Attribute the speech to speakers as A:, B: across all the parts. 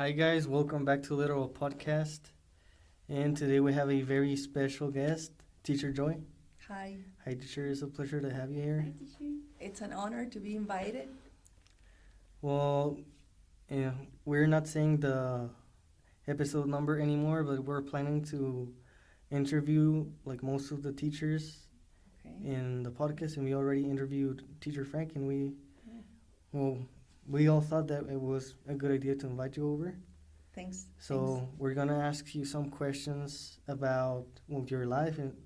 A: Hi guys, welcome back to Literal Podcast. And today we have a very special guest, Teacher Joy.
B: Hi.
A: Hi teacher, it's a pleasure to have you here.
C: Hi, teacher.
B: It's an honor to be invited.
A: Well, yeah, we're not saying the episode number anymore, but we're planning to interview like most of the teachers
B: Okay.
A: in the podcast, and we already interviewed Teacher Frank, and
B: Yeah.
A: well, we all thought that it was a good idea to invite you over.
B: Thanks.
A: So we're gonna ask you some questions about your life and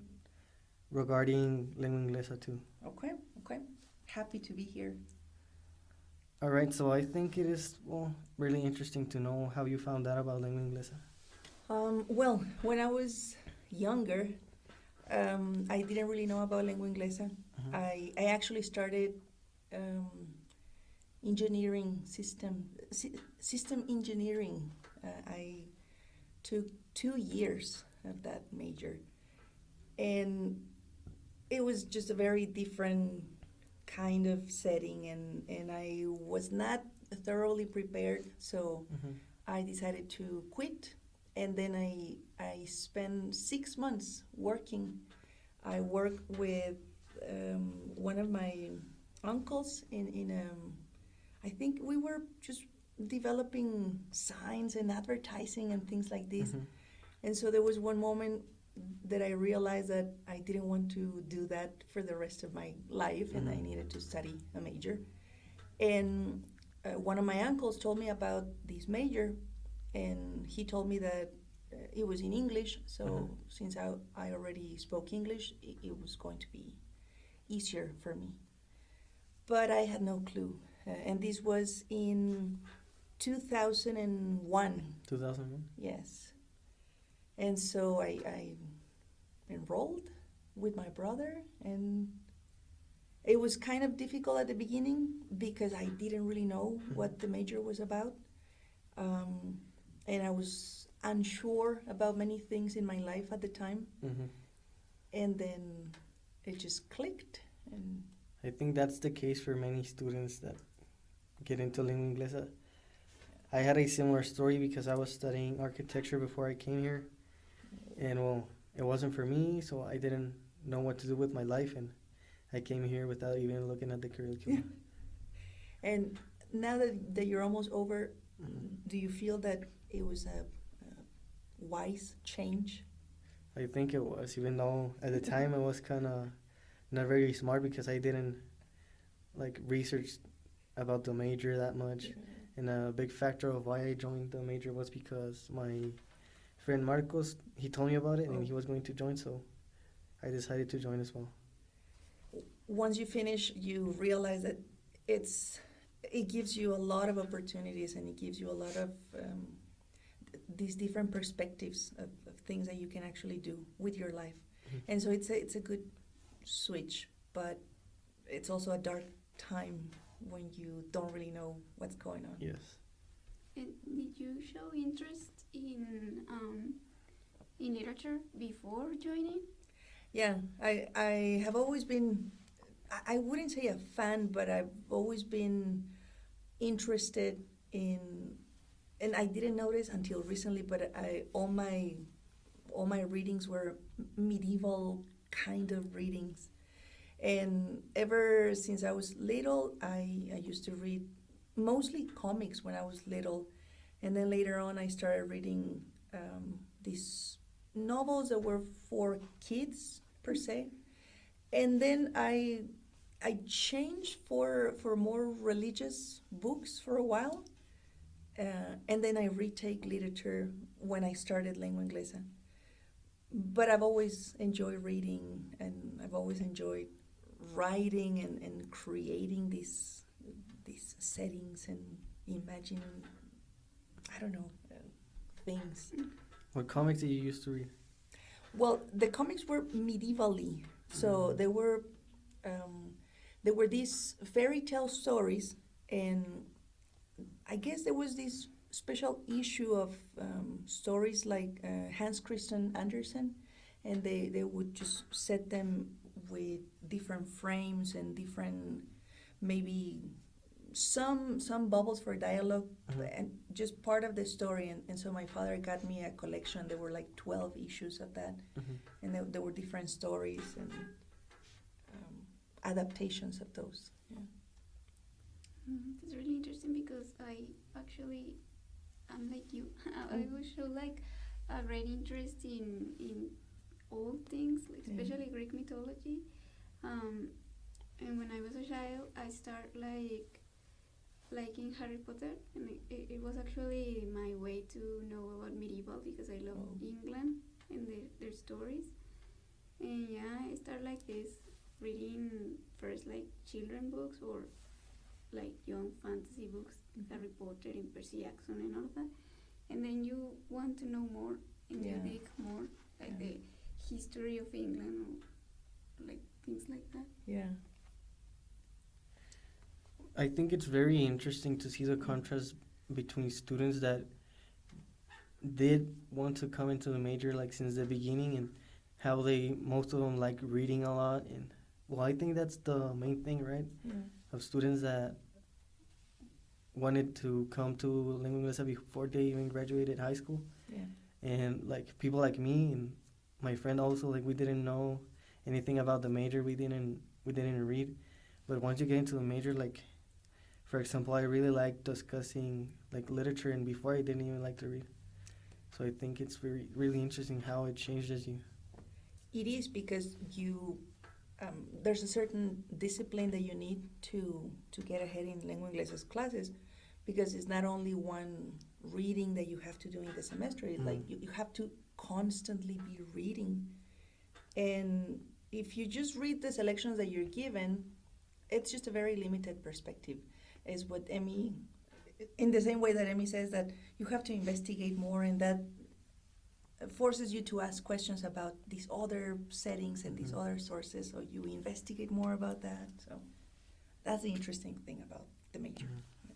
A: regarding lengua inglesa too.
B: Okay. Happy to be here.
A: All right, so I think it is really interesting to know how you found out about lengua inglesa.
B: Well, when I was younger, I didn't really know about lengua inglesa.
A: Mhm.
B: I actually started engineering system engineering. I took 2 years of that major, and it was just a very different kind of setting, and I was not thoroughly prepared, so
A: Mhm.
B: I decided to quit, and then I spent 6 months working. I worked with one of my uncles in I think we were just developing signs and advertising and things like this.
A: Mhm.
B: And so there was one moment that I realized that I didn't want to do that for the rest of my life, and I
A: Mhm.
B: needed to study a major. And one of my uncles told me about this major, and he told me that it was in English. So
A: Mhm.
B: since I already spoke English, it was going to be easier for me. But I had no clue. And this was in 2001.
A: 2001.
B: Yes. And so I enrolled with my brother, and it was kind of difficult at the beginning because I didn't really know what the major was about. And I was unsure about many things in my life at the time.
A: Mhm.
B: And then it just clicked. And
A: I think that's the case for many students that get into lengua inglesa. I had a similar story because I was studying architecture before I came here, and it wasn't for me, so I didn't know what to do with my life, and I came here without even looking at the curriculum.
B: and now that you're almost over,
A: Mhm.
B: do you feel that it was a wise change?
A: I think it was, even though at the time I was kind of not very smart because I didn't like research about the major that much. And a big factor of why I joined the major was because my friend Marcos, he told me about it and he was going to join, so I decided to join as well.
B: Once you finish, you realize that it gives you a lot of opportunities, and it gives you a lot of these different perspectives of things that you can actually do with your life.
A: Mhm.
B: And so it's a good switch, but it's also a dark time when you don't really know what's going on.
A: Yes.
C: And did you show interest in literature before joining?
B: Yeah, I have always been, I wouldn't say a fan, but I've always been interested in, and I didn't notice until recently, but all my readings were medieval kind of readings. And ever since I was little, I used to read mostly comics when I was little. And then later on, I started reading these novels that were for kids, per se. And then I changed for more religious books for a while. And then I retake literature when I started lengua inglesa. But I've always enjoyed reading, and I've always enjoyed writing and creating these settings and imagining, I don't know, things.
A: What comics did you used to read?
B: Well, the comics were medievally, so there were these fairy tale stories, and I guess there was this special issue of stories like Hans Christian Andersen, and they would just set them with different frames and different maybe some bubbles for dialogue,
A: Mhm.
B: and just part of the story. And so my father got me a collection. There were like 12 issues of that,
A: Mhm.
B: and there were different stories and adaptations of those. Yeah.
C: It's really interesting because I actually, I'm like you. I
B: Mm.
C: would show like a great interest in old things, like
B: Yeah.
C: especially Greek mythology. Um, and when I was a child, I started liking Harry Potter, and it was actually my way to know about medieval because I love
B: Oh.
C: England and their stories. And yeah, I started like this, reading first like children books or like young fantasy books, Harry Potter and Percy Jackson and all of that. And then you want to know more and you
B: Yeah.
C: dig more, like
B: Yeah.
C: the history of England or like things like that.
B: Yeah.
A: I think it's very interesting to see the contrast between students that did want to come into the major like since the beginning, and how they most of them like reading a lot. And well, I think that's the main thing, right?
B: Yeah.
A: Of students that wanted to come to lingua inglesa before they even graduated high school.
B: Yeah.
A: And like people like me and my friend also, like we didn't know anything about the major. We didn't read. But once you get into the major, like for example, I really like discussing like literature, and before I didn't even like to read. So I think it's really interesting how it changes you.
B: It is because there's a certain discipline that you need to get ahead in lengua inglesas classes, because it's not only one reading that you have to do in the semester. It's like you have to constantly be reading, and if you just read the selections that you're given, it's just a very limited perspective. Is what Emmy, in the same way that Emmy says that you have to investigate more, and that forces you to ask questions about these other settings and these
A: Mhm.
B: other sources, so you investigate more about that. So that's the interesting thing about the major.
A: Mhm.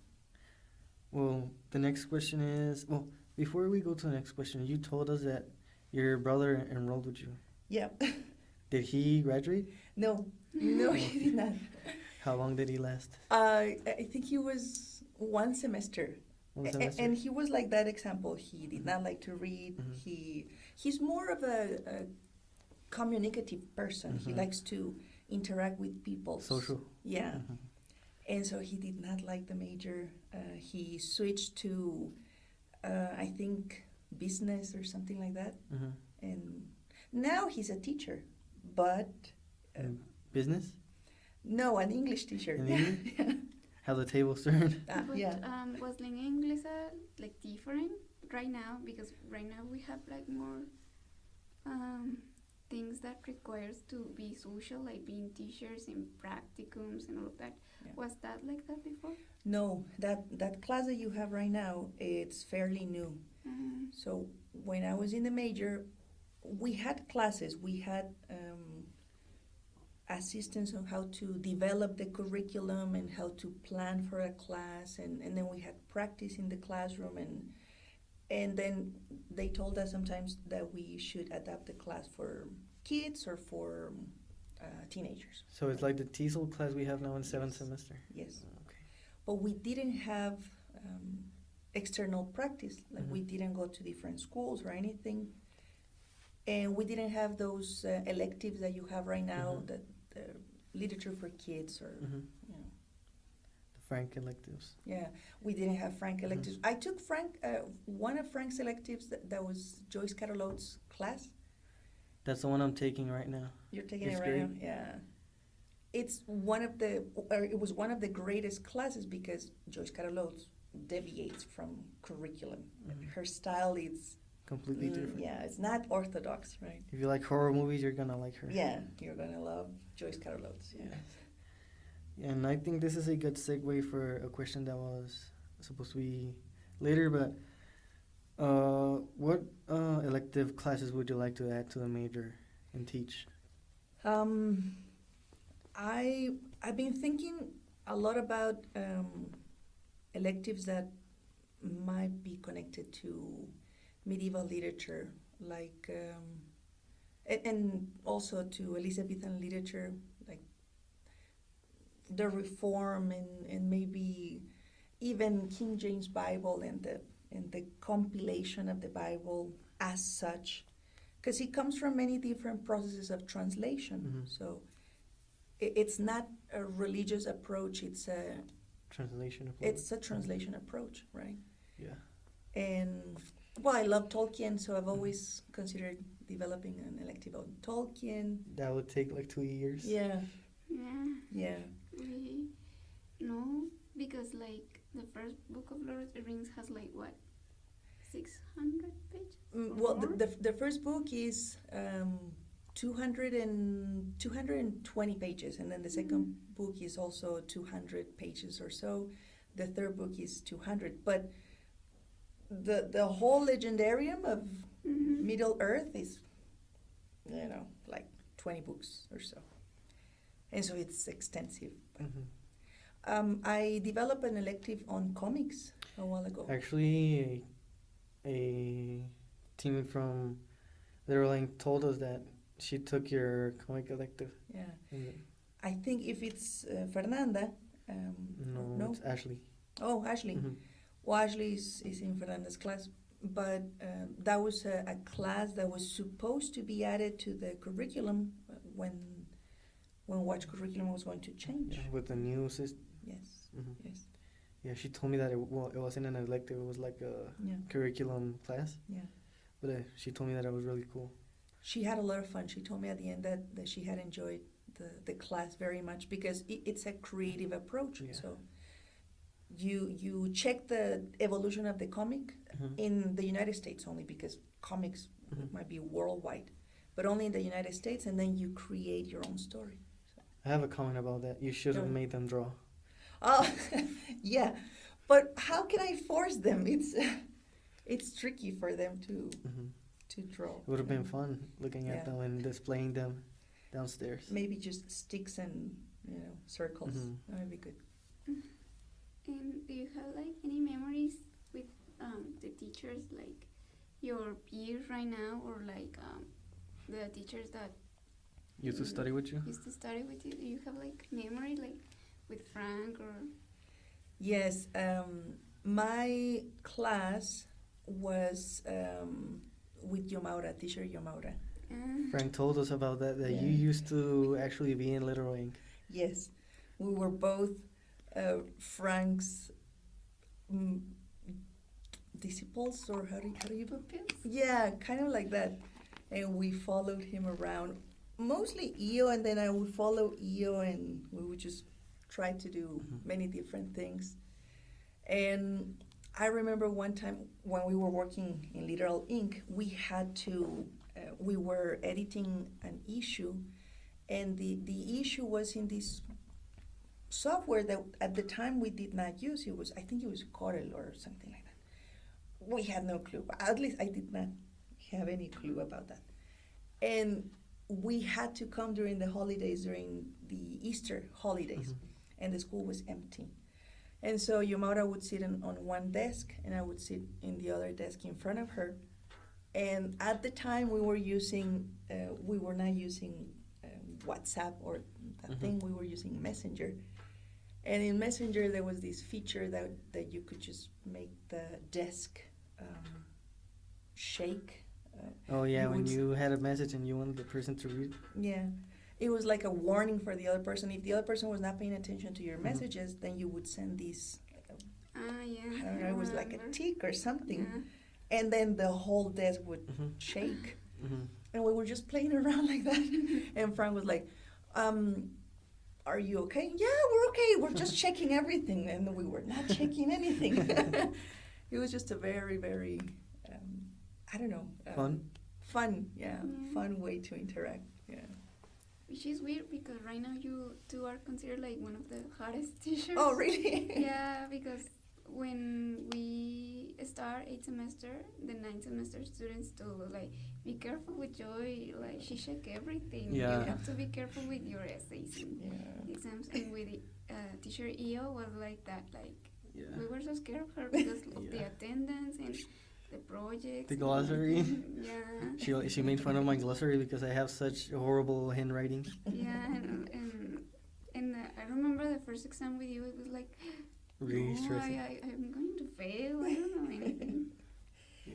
A: Well, the next question is, well, before we go to the next question, you told us that your brother enrolled with you.
B: Yeah.
A: Did he graduate?
B: No, he did not.
A: How long did he last?
B: I think he was one semester.
A: One semester?
B: And he was like that example. He did not like to read.
A: Mhm.
B: He's more of a communicative person. He
A: Mhm.
B: likes to interact with people.
A: Social.
B: Yeah.
A: Mhm.
B: And so he did not like the major. He switched to, I think, business or something like that.
A: Mhm.
B: And now he's a teacher, but
A: Business?
B: no, an English teacher.
A: In
B: Yeah.
A: English?
B: Yeah.
A: How the tables turn?
C: But
B: Yeah.
C: was lingua inglesa like different right now? Because right now we have like more things that requires to be social, like being teachers and practicums and all of that.
B: Yeah.
C: Was that like that before?
B: No, that class that you have right now, it's fairly new. So when I was in the major, we had classes. We had assistance on how to develop the curriculum and how to plan for a class, and then we had practice in the classroom, and then they told us sometimes that we should adapt the class for kids or for teenagers.
A: So it's like the TESOL class we have now in seventh
B: Yes.
A: semester?
B: Yes.
A: Okay.
B: But we didn't have external practice. Like
A: Mhm.
B: we didn't go to different schools or anything, and we didn't have those electives that you have right now,
A: Mhm.
B: that literature for kids or
A: Mhm.
B: you know.
A: The Frank electives.
B: Yeah, we didn't have Frank
A: Mhm.
B: electives. I took one of Frank's electives. That was Joyce Carolot's class.
A: That's the one I'm taking right now.
B: You're taking
A: It's
B: it right now.
A: great.
B: Yeah, it's it was one of the greatest classes because Joyce Carolot deviates from curriculum.
A: Mhm.
B: Her style is
A: Completely different.
B: yeah, it's not orthodox, right?
A: If you like horror movies, you're gonna like her.
B: Yeah, you're gonna love Joyce Carolot. Yeah.
A: And I think this is a good segue for a question that was supposed to be later, but what elective classes would you like to add to the major and teach?
B: I've been thinking a lot about electives that might be connected to medieval literature, like and also to Elizabethan literature, like the Reform and maybe even King James Bible and the compilation of the Bible as such, because it comes from many different processes of translation.
A: Mhm.
B: So it's not a religious approach; it's a translation approach, right?
A: Yeah.
B: And well, I love Tolkien, so I've always considered developing an elective on Tolkien.
A: That would take like 2 years.
B: Yeah,
C: Yeah.
B: yeah.
C: No, because like the first book of Lord of the Rings has like what, 600 pages?
B: Well,
C: More?
B: the first book is 220 pages, and then the second book is also 200 pages or so. The third book is 200, but the whole legendarium of
C: Mhm.
B: Middle Earth is, like 20 books or so, and so it's extensive.
A: Mhm.
B: I developed an elective on comics a while ago.
A: Actually, a teammate from Literally told us that she took your comic elective.
B: Yeah,
A: And
B: I think if it's Fernanda.
A: no, it's Ashley.
B: Oh, Ashley.
A: Mhm.
B: Well, Ashley is in Fernanda's class, but that was a class that was supposed to be added to the curriculum when Watch curriculum was going to change.
A: Yeah, with the new system.
B: Yes,
A: Mhm.
B: yes,
A: Yeah, she told me that it wasn't an elective. It was like a
B: yeah,
A: curriculum class.
B: yeah.
A: But she told me that it was really cool.
B: She had a lot of fun. She told me at the end that she had enjoyed the class very much because it's a creative approach.
A: Yeah.
B: So you check the evolution of the comic
A: Mhm.
B: in the United States only because comics
A: Mhm.
B: might be worldwide, but only in the United States, and then you create your own story.
A: I have a comment about that. You should have
B: Go.
A: made them draw.
B: Oh, yeah, but how can I force them? It's tricky for them
A: Mhm.
B: to draw.
A: It would have been fun looking
B: Yeah.
A: at them and displaying them downstairs.
B: Maybe just sticks and circles.
A: Mhm.
B: That would be good.
C: And do you have like any memories with the teachers, like your peers right now, or like the teachers that
A: Used to study with you?
C: used to study with you? Do you have like memory like with Frank or?
B: Yes, my class was with Yomaura, teacher Yomaura.
A: Frank told us about that
B: Yeah.
A: you used to actually be in Little Ink.
B: Yes, we were both Frank's disciples, or how do you
C: Pupils?
B: Yeah, kind of like that. And we followed him around, mostly Io, and then I would follow Io, and we would just try to do
A: Mhm.
B: many different things. And I remember one time when we were working in Literal Ink, we were editing an issue, and the issue was in this software that at the time we did not use. I think it was Corel or something like that. We had no clue. At least I did not have any clue about that. And we had to come during the holidays, during the Easter holidays,
A: Mhm.
B: and the school was empty. And so Yomaura would sit on one desk, and I would sit in the other desk in front of her. And at the time, we were not using WhatsApp or that
A: Mhm.
B: thing. We were using Messenger. And in Messenger, there was this feature that you could just make the desk shake.
A: Oh yeah,
B: You
A: when
B: would-
A: you had a message and you wanted the person to read.
B: Yeah. It was like a warning for the other person. If the other person was not paying attention to your
A: Mhm.
B: messages, then you would send these,
C: Yeah.
B: I don't know, it was like a
C: remember.
B: tick or something.
C: Yeah.
B: And then the whole desk would
A: Mhm.
B: shake.
A: Mhm.
B: And we were just playing around like that. And Frank was like, are you okay? Yeah, we're okay. We're just checking everything. And we were not checking anything. It was just a very, very, I don't know. Fun, yeah.
C: Yeah.
B: Fun way to interact. Yeah.
C: Which is weird because right now you two are considered like one of the hottest teachers.
B: Oh, really?
C: Yeah, because when we start 8th semester, the 9th semester students told us like, be careful with Joy, like she check everything.
A: Yeah.
C: You have to be careful with your essays and
B: Yeah.
C: exams. And with teacher Io was like that, like
A: Yeah.
C: we were so scared of her because of the
A: Yeah.
C: attendance and the projects.
A: The glossary.
C: Yeah.
A: She made fun of my glossary because I have such horrible handwriting.
C: Yeah, and I remember the first exam with you, it was like,
A: Really
C: no,
A: stressing.
C: I'm going to fail. I don't know anything.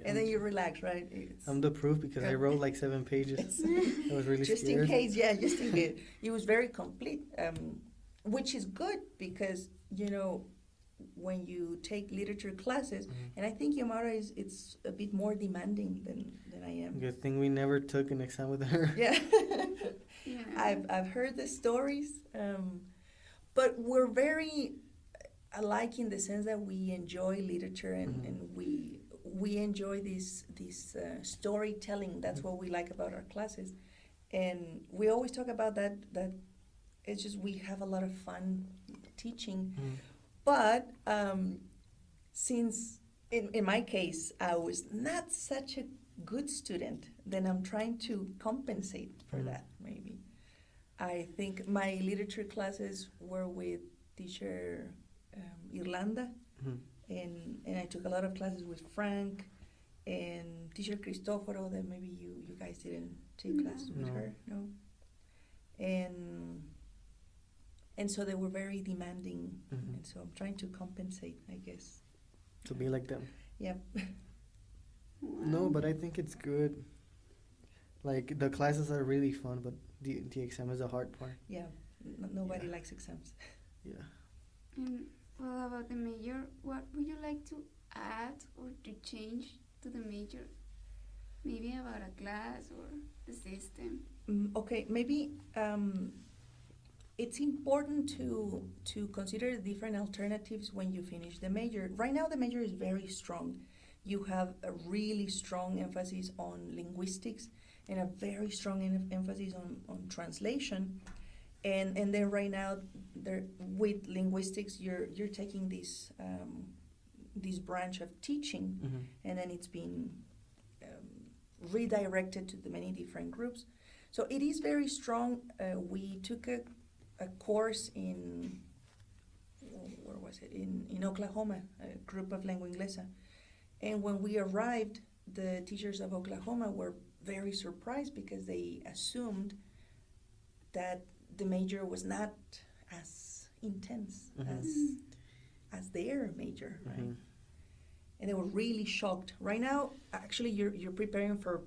B: And then you relax, right? It's
A: I'm the proof because I wrote like 7 pages. I was really
B: just
A: scared.
B: in case, yeah, just in case. It was very complete, which is good because, you know, when you take literature classes, and I think Yamara it's a bit more demanding than I am.
A: Good thing we never took an exam with her.
B: Yeah.
C: Yeah.
B: I've heard the stories, but we're very alike in the sense that we enjoy literature and we enjoy this storytelling. That's what we like about our classes, and we always talk about that it's just we have a lot of fun teaching. But since in my case I was not such a good student, then I'm trying to compensate for that. Maybe I think my literature classes were with teacher Irlanda, and I took a lot of classes with Frank and teacher Cristoforo. That maybe you guys didn't take classes with her, no. And so they were very demanding, and so I'm trying to compensate, I guess.
A: To be like them.
B: Yep.
C: Wow.
A: No, but I think it's good. Like, the classes are really fun, but the exam is the hard part.
B: Yeah. Nobody likes exams.
A: Yeah.
C: And well, about the major, what would you like to add or to change to the major? Maybe about a class or the system.
B: Okay, maybe it's important to consider different alternatives when you finish the major. Right now, the major is very strong. You have a really strong emphasis on linguistics and a very strong emphasis on translation. And then right now, with linguistics, you're taking this branch of teaching, and then it's been redirected to the many different groups. So it is very strong. We took a course in, where was it? In Oklahoma, a group of lengua inglesa. And when we arrived, the teachers of Oklahoma were very surprised because they assumed that the major was not as intense as their major, right? And they were really shocked. Right now, actually, you're preparing for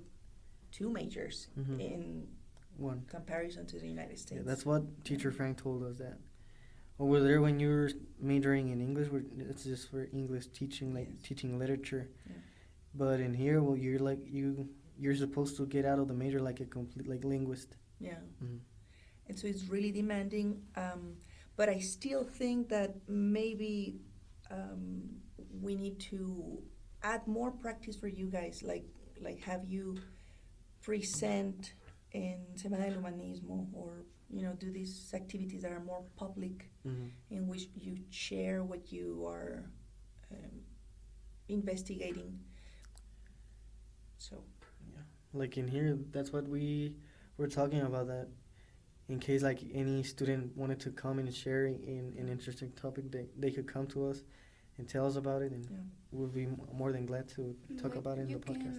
B: 2 majors in
A: One.
B: comparison to the United States.
A: Yeah, that's what teacher Frank told us, that over there when you were majoring in English, it's just for English teaching, like teaching literature.
B: Yeah.
A: But in here, well, you're like you're supposed to get out of the major like a complete like linguist.
B: Yeah. And so it's really demanding. But I still think that maybe we need to add more practice for you guys, like have you present in Semana del Humanismo, or do these activities that are more public, in which you share what you are investigating. So
A: Yeah, like in here, that's what we were talking about, that in case like any student wanted to come and share in an interesting topic, they could come to us and tell us about it, and we'll be more than glad to talk about it in the podcast.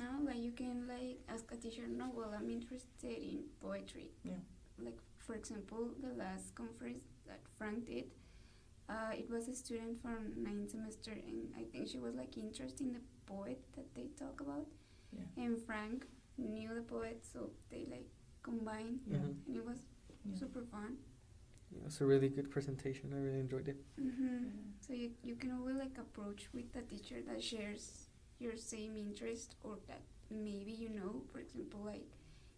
C: You can ask a teacher, no, well, I'm interested in poetry.
B: Yeah.
C: Like, for example, the last conference that Frank did, it was a student from 9th semester, and I think she was interested in the poet that they talk about.
B: Yeah.
C: And Frank knew the poet, so they combined, and it was super fun.
A: Yeah, it's a really good presentation. I really enjoyed it.
C: So you can always approach with a teacher that shares your same interest, or that maybe for example,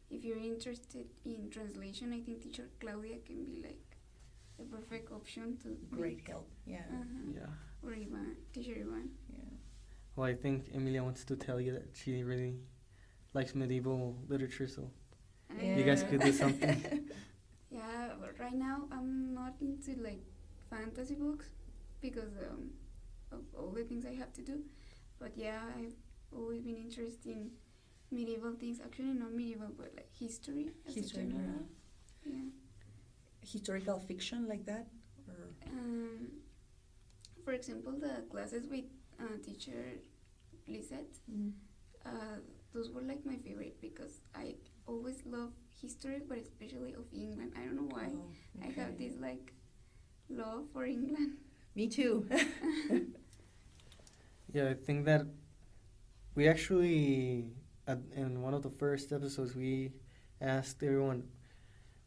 C: if you're interested in translation, I think teacher Claudia can be the perfect option to
B: great help. Yeah.
A: Yeah.
C: Or teacher Ivan.
B: Yeah.
A: Well, I think Emilia wants to tell you that she really likes medieval literature, so you guys could do something.
C: Yeah, but right now I'm not into fantasy books because of all the things I have to do. But yeah, I've always been interested in medieval things. Actually, not medieval, but history as a general. Yeah.
B: Historical fiction like that, or
C: for example, the classes with teacher Lisette. Those were my favorite because I always love history, but especially of England. I don't know why.
B: Oh, okay.
C: I have this love for England.
B: Me too.
A: Yeah, I think that we actually, in one of the first episodes, we asked everyone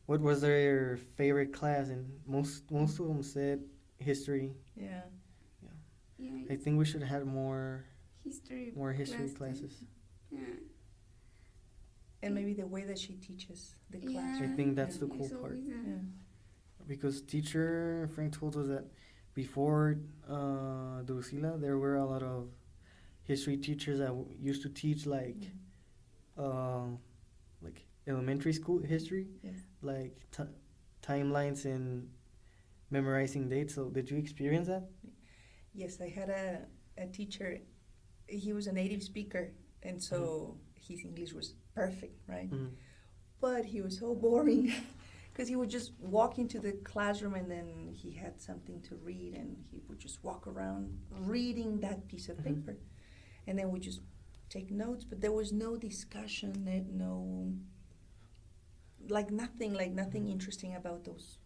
A: what was their favorite class, and most of them said history.
B: Yeah.
C: Yeah,
A: I think we should have more
C: history
A: history
C: class
A: classes.
C: Yeah.
B: And maybe the way that she teaches the
C: Yeah.
B: class.
A: I think that's the
B: Yeah.
A: cool
C: It's
A: part.
C: always a-
B: Yeah.
A: Because teacher Frank told us that before Drusilla, there were a lot of history teachers that used to teach like elementary school history,
B: Yes.
A: like timelines and memorizing dates. So did you experience that?
B: Yes, I had a teacher. He was a native speaker, and so his English was perfect, right?
A: Mm-hmm.
B: But he was so boring because he would just walk into the classroom and then he had something to read and he would just walk around reading that piece of
A: Mhm.
B: paper. And then we just take notes, but there was no discussion, nothing interesting about those.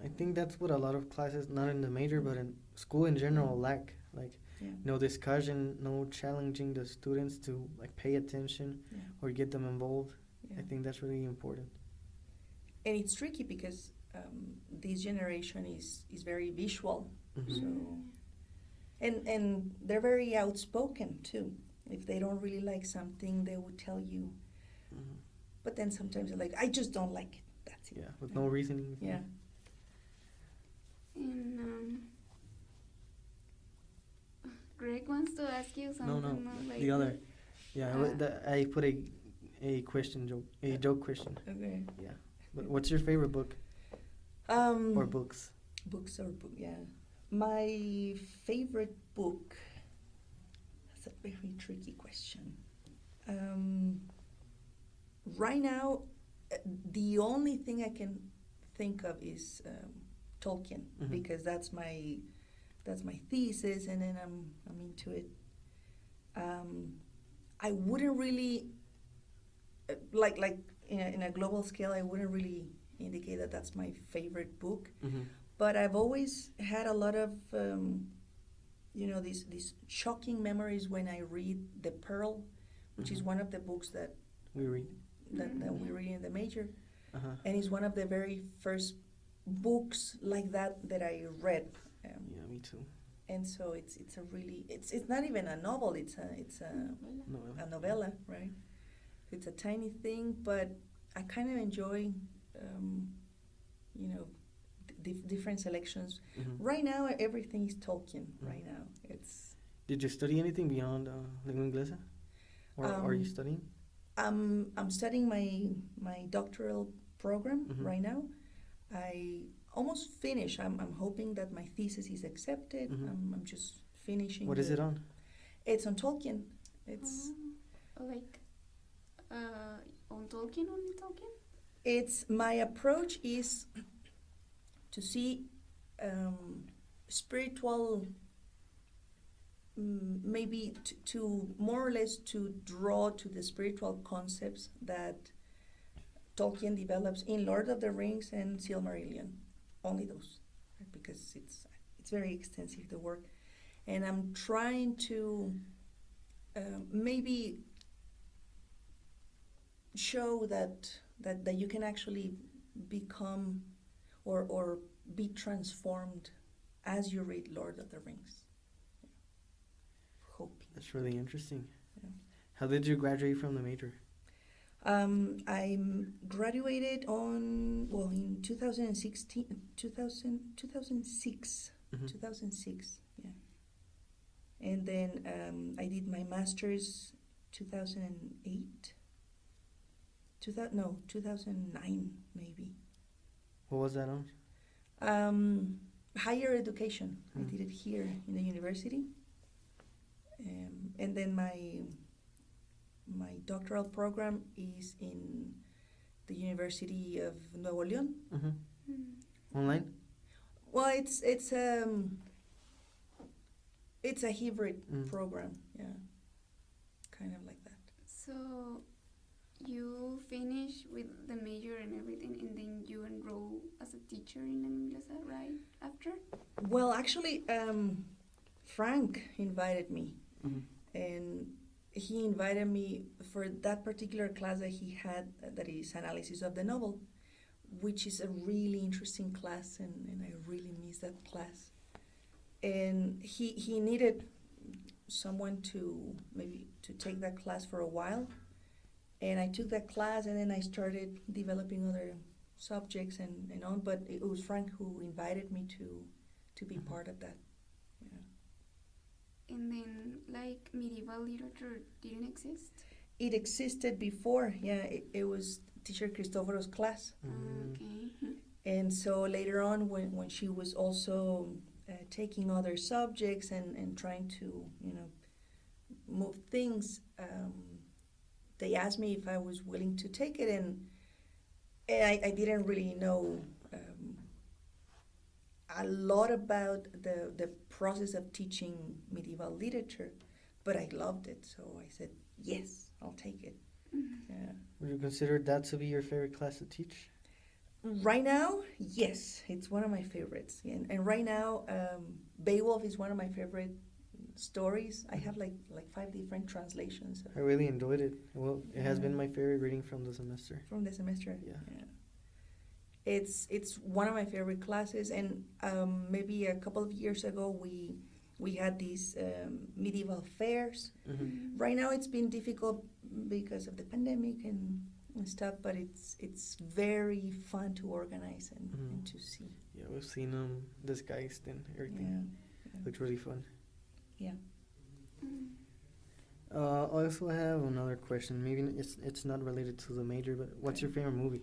A: I think that's what a lot of classes, not in the major, but in school in general, lack. Like,
B: Yeah.
A: no discussion, no challenging the students to like pay attention
B: Yeah.
A: or get them involved.
B: Yeah.
A: I think that's really important.
B: And it's tricky because this generation is very visual.
A: Mhm.
B: So, and they're very outspoken too. If they don't really like something, they would tell you.
A: Mhm.
B: But then sometimes they're like, I just don't like it. That's it.
A: Yeah, with no reasoning.
B: Yeah.
C: And Greg wants to ask you
A: No,
C: something.
A: no,
C: like
A: the other. Yeah,
C: Ah.
A: I put a question joke, a joke question.
B: Okay.
A: Yeah. But what's your favorite book or books?
B: Books or book? Yeah. My favorite book. That's a very tricky question. Right now, the only thing I can think of is Tolkien
A: Mhm.
B: because that's my thesis, and then I'm into it. I wouldn't really like in a global scale. I wouldn't really indicate that that's my favorite book.
A: Mm-hmm.
B: But I've always had a lot of, these shocking memories when I read The Pearl, which is
A: Mhm.
B: one of the books that
A: We read.
B: that we read in the major,
A: Uh-huh.
B: and it's one of the very first books like that I read.
A: Yeah, me too.
B: And so it's a really it's not even a novel. It's
A: No.
B: a novella, right? It's a tiny thing, but I kind of enjoy, different selections.
A: Mhm.
B: Right now, everything is Tolkien.
A: Mhm.
B: Right now, it's.
A: Did you study anything beyond lingua inglesa? Or are you studying?
B: I'm studying my doctoral program
A: Mhm.
B: right now. I almost finished. I'm hoping that my thesis is accepted.
A: Mhm.
B: I'm just finishing.
A: What is it on?
B: It's on Tolkien. It's
C: like on Tolkien, only Tolkien.
B: it's my approach is to see spiritual, maybe to more or less to draw to the spiritual concepts that Tolkien develops in Lord of the Rings and Silmarillion. Only those, right? Because it's very extensive, the work, and I'm trying to maybe show that you can actually become or be transformed as you read Lord of the Rings. Hoping.
A: That's really interesting.
B: Yeah.
A: How did you graduate from the major?
B: I graduated in 2016, 2006,
A: Mhm.
B: 2006, yeah. And then I did my master's 2008, 2009 maybe.
A: What was that on?
B: Higher education. I
A: Mm.
B: did it here in the university. And then my doctoral program is in the University of Nuevo León.
A: Mm-hmm.
C: Mm.
A: Online?
B: Well, it's a hybrid program, yeah, kind of like that.
C: So you finish with the major and everything, and then you enroll as a teacher in Inglesa, right? After. chapter?
B: Well, actually, Frank invited me,
A: Mhm.
B: and he invited me for that particular class that he had, that is analysis of the novel, which is a really interesting class, and I really miss that class. And he needed someone to maybe to take that class for a while, and I took that class, and then I started developing other subjects and on. But it was Frank who invited me to be part of that. Yeah.
C: And then, like, medieval literature didn't exist?
B: It existed before. Yeah, it was teacher Cristoforo's class,
C: Okay.
B: and so later on, when she was also taking other subjects and trying to move things, they asked me if I was willing to take it, and I didn't really know a lot about the process of teaching medieval literature, but I loved it, so I said, yes, I'll take it. Yeah.
A: Would you consider that to be your favorite class to teach?
B: Right now, yes, it's one of my favorites. And right now, Beowulf is one of my favorite stories. I have like 5 different translations
A: I really enjoyed it. Well, it has been my favorite reading from the semester.
B: from the semester.
A: Yeah.
B: It's one of my favorite classes, and maybe a couple of years ago we had these medieval fairs.
A: Mm-hmm.
B: Right now it's been difficult because of the pandemic and stuff, but it's very fun to organize and to see.
A: Yeah, we've seen them disguised and everything.
B: Yeah.
A: Looks really fun.
B: Yeah.
A: I also have another question. Maybe it's not related to the major, but what's your favorite movie?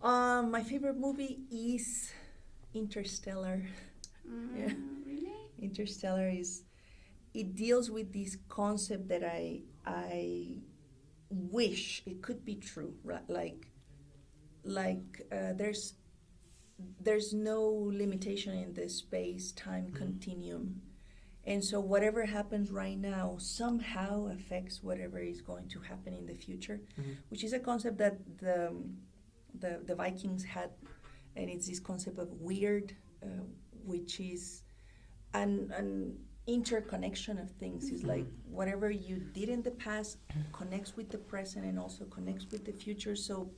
B: My favorite movie is Interstellar. Yeah.
C: Really?
B: Interstellar it deals with this concept that I wish it could be true. There's no limitation in the space-time continuum, and so whatever happens right now somehow affects whatever is going to happen in the future, which is a concept that the Vikings had, and it's this concept of weird, which is an interconnection of things. Is like whatever you did in the past connects with the present and also connects with the future, so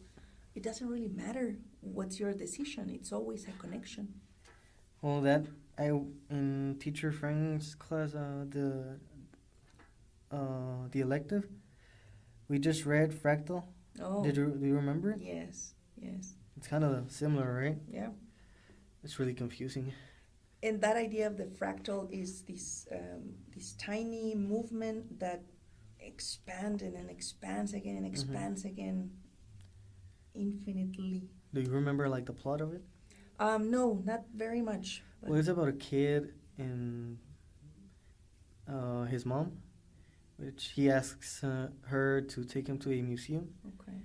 B: it doesn't really matter what's your decision, it's always a connection.
A: Well, in teacher Frank's class, the elective, we just read Fractal.
B: Oh,
A: Do you remember it?
B: yes.
A: It's kind of similar, right?
B: Yeah.
A: It's really confusing.
B: And that idea of the fractal is this tiny movement that expands and then expands again and expands again infinitely.
A: Do you remember like the plot of it?
B: No, not very much.
A: Well, it's about a kid and his mom, which he asks her to take him to a museum.
B: Okay.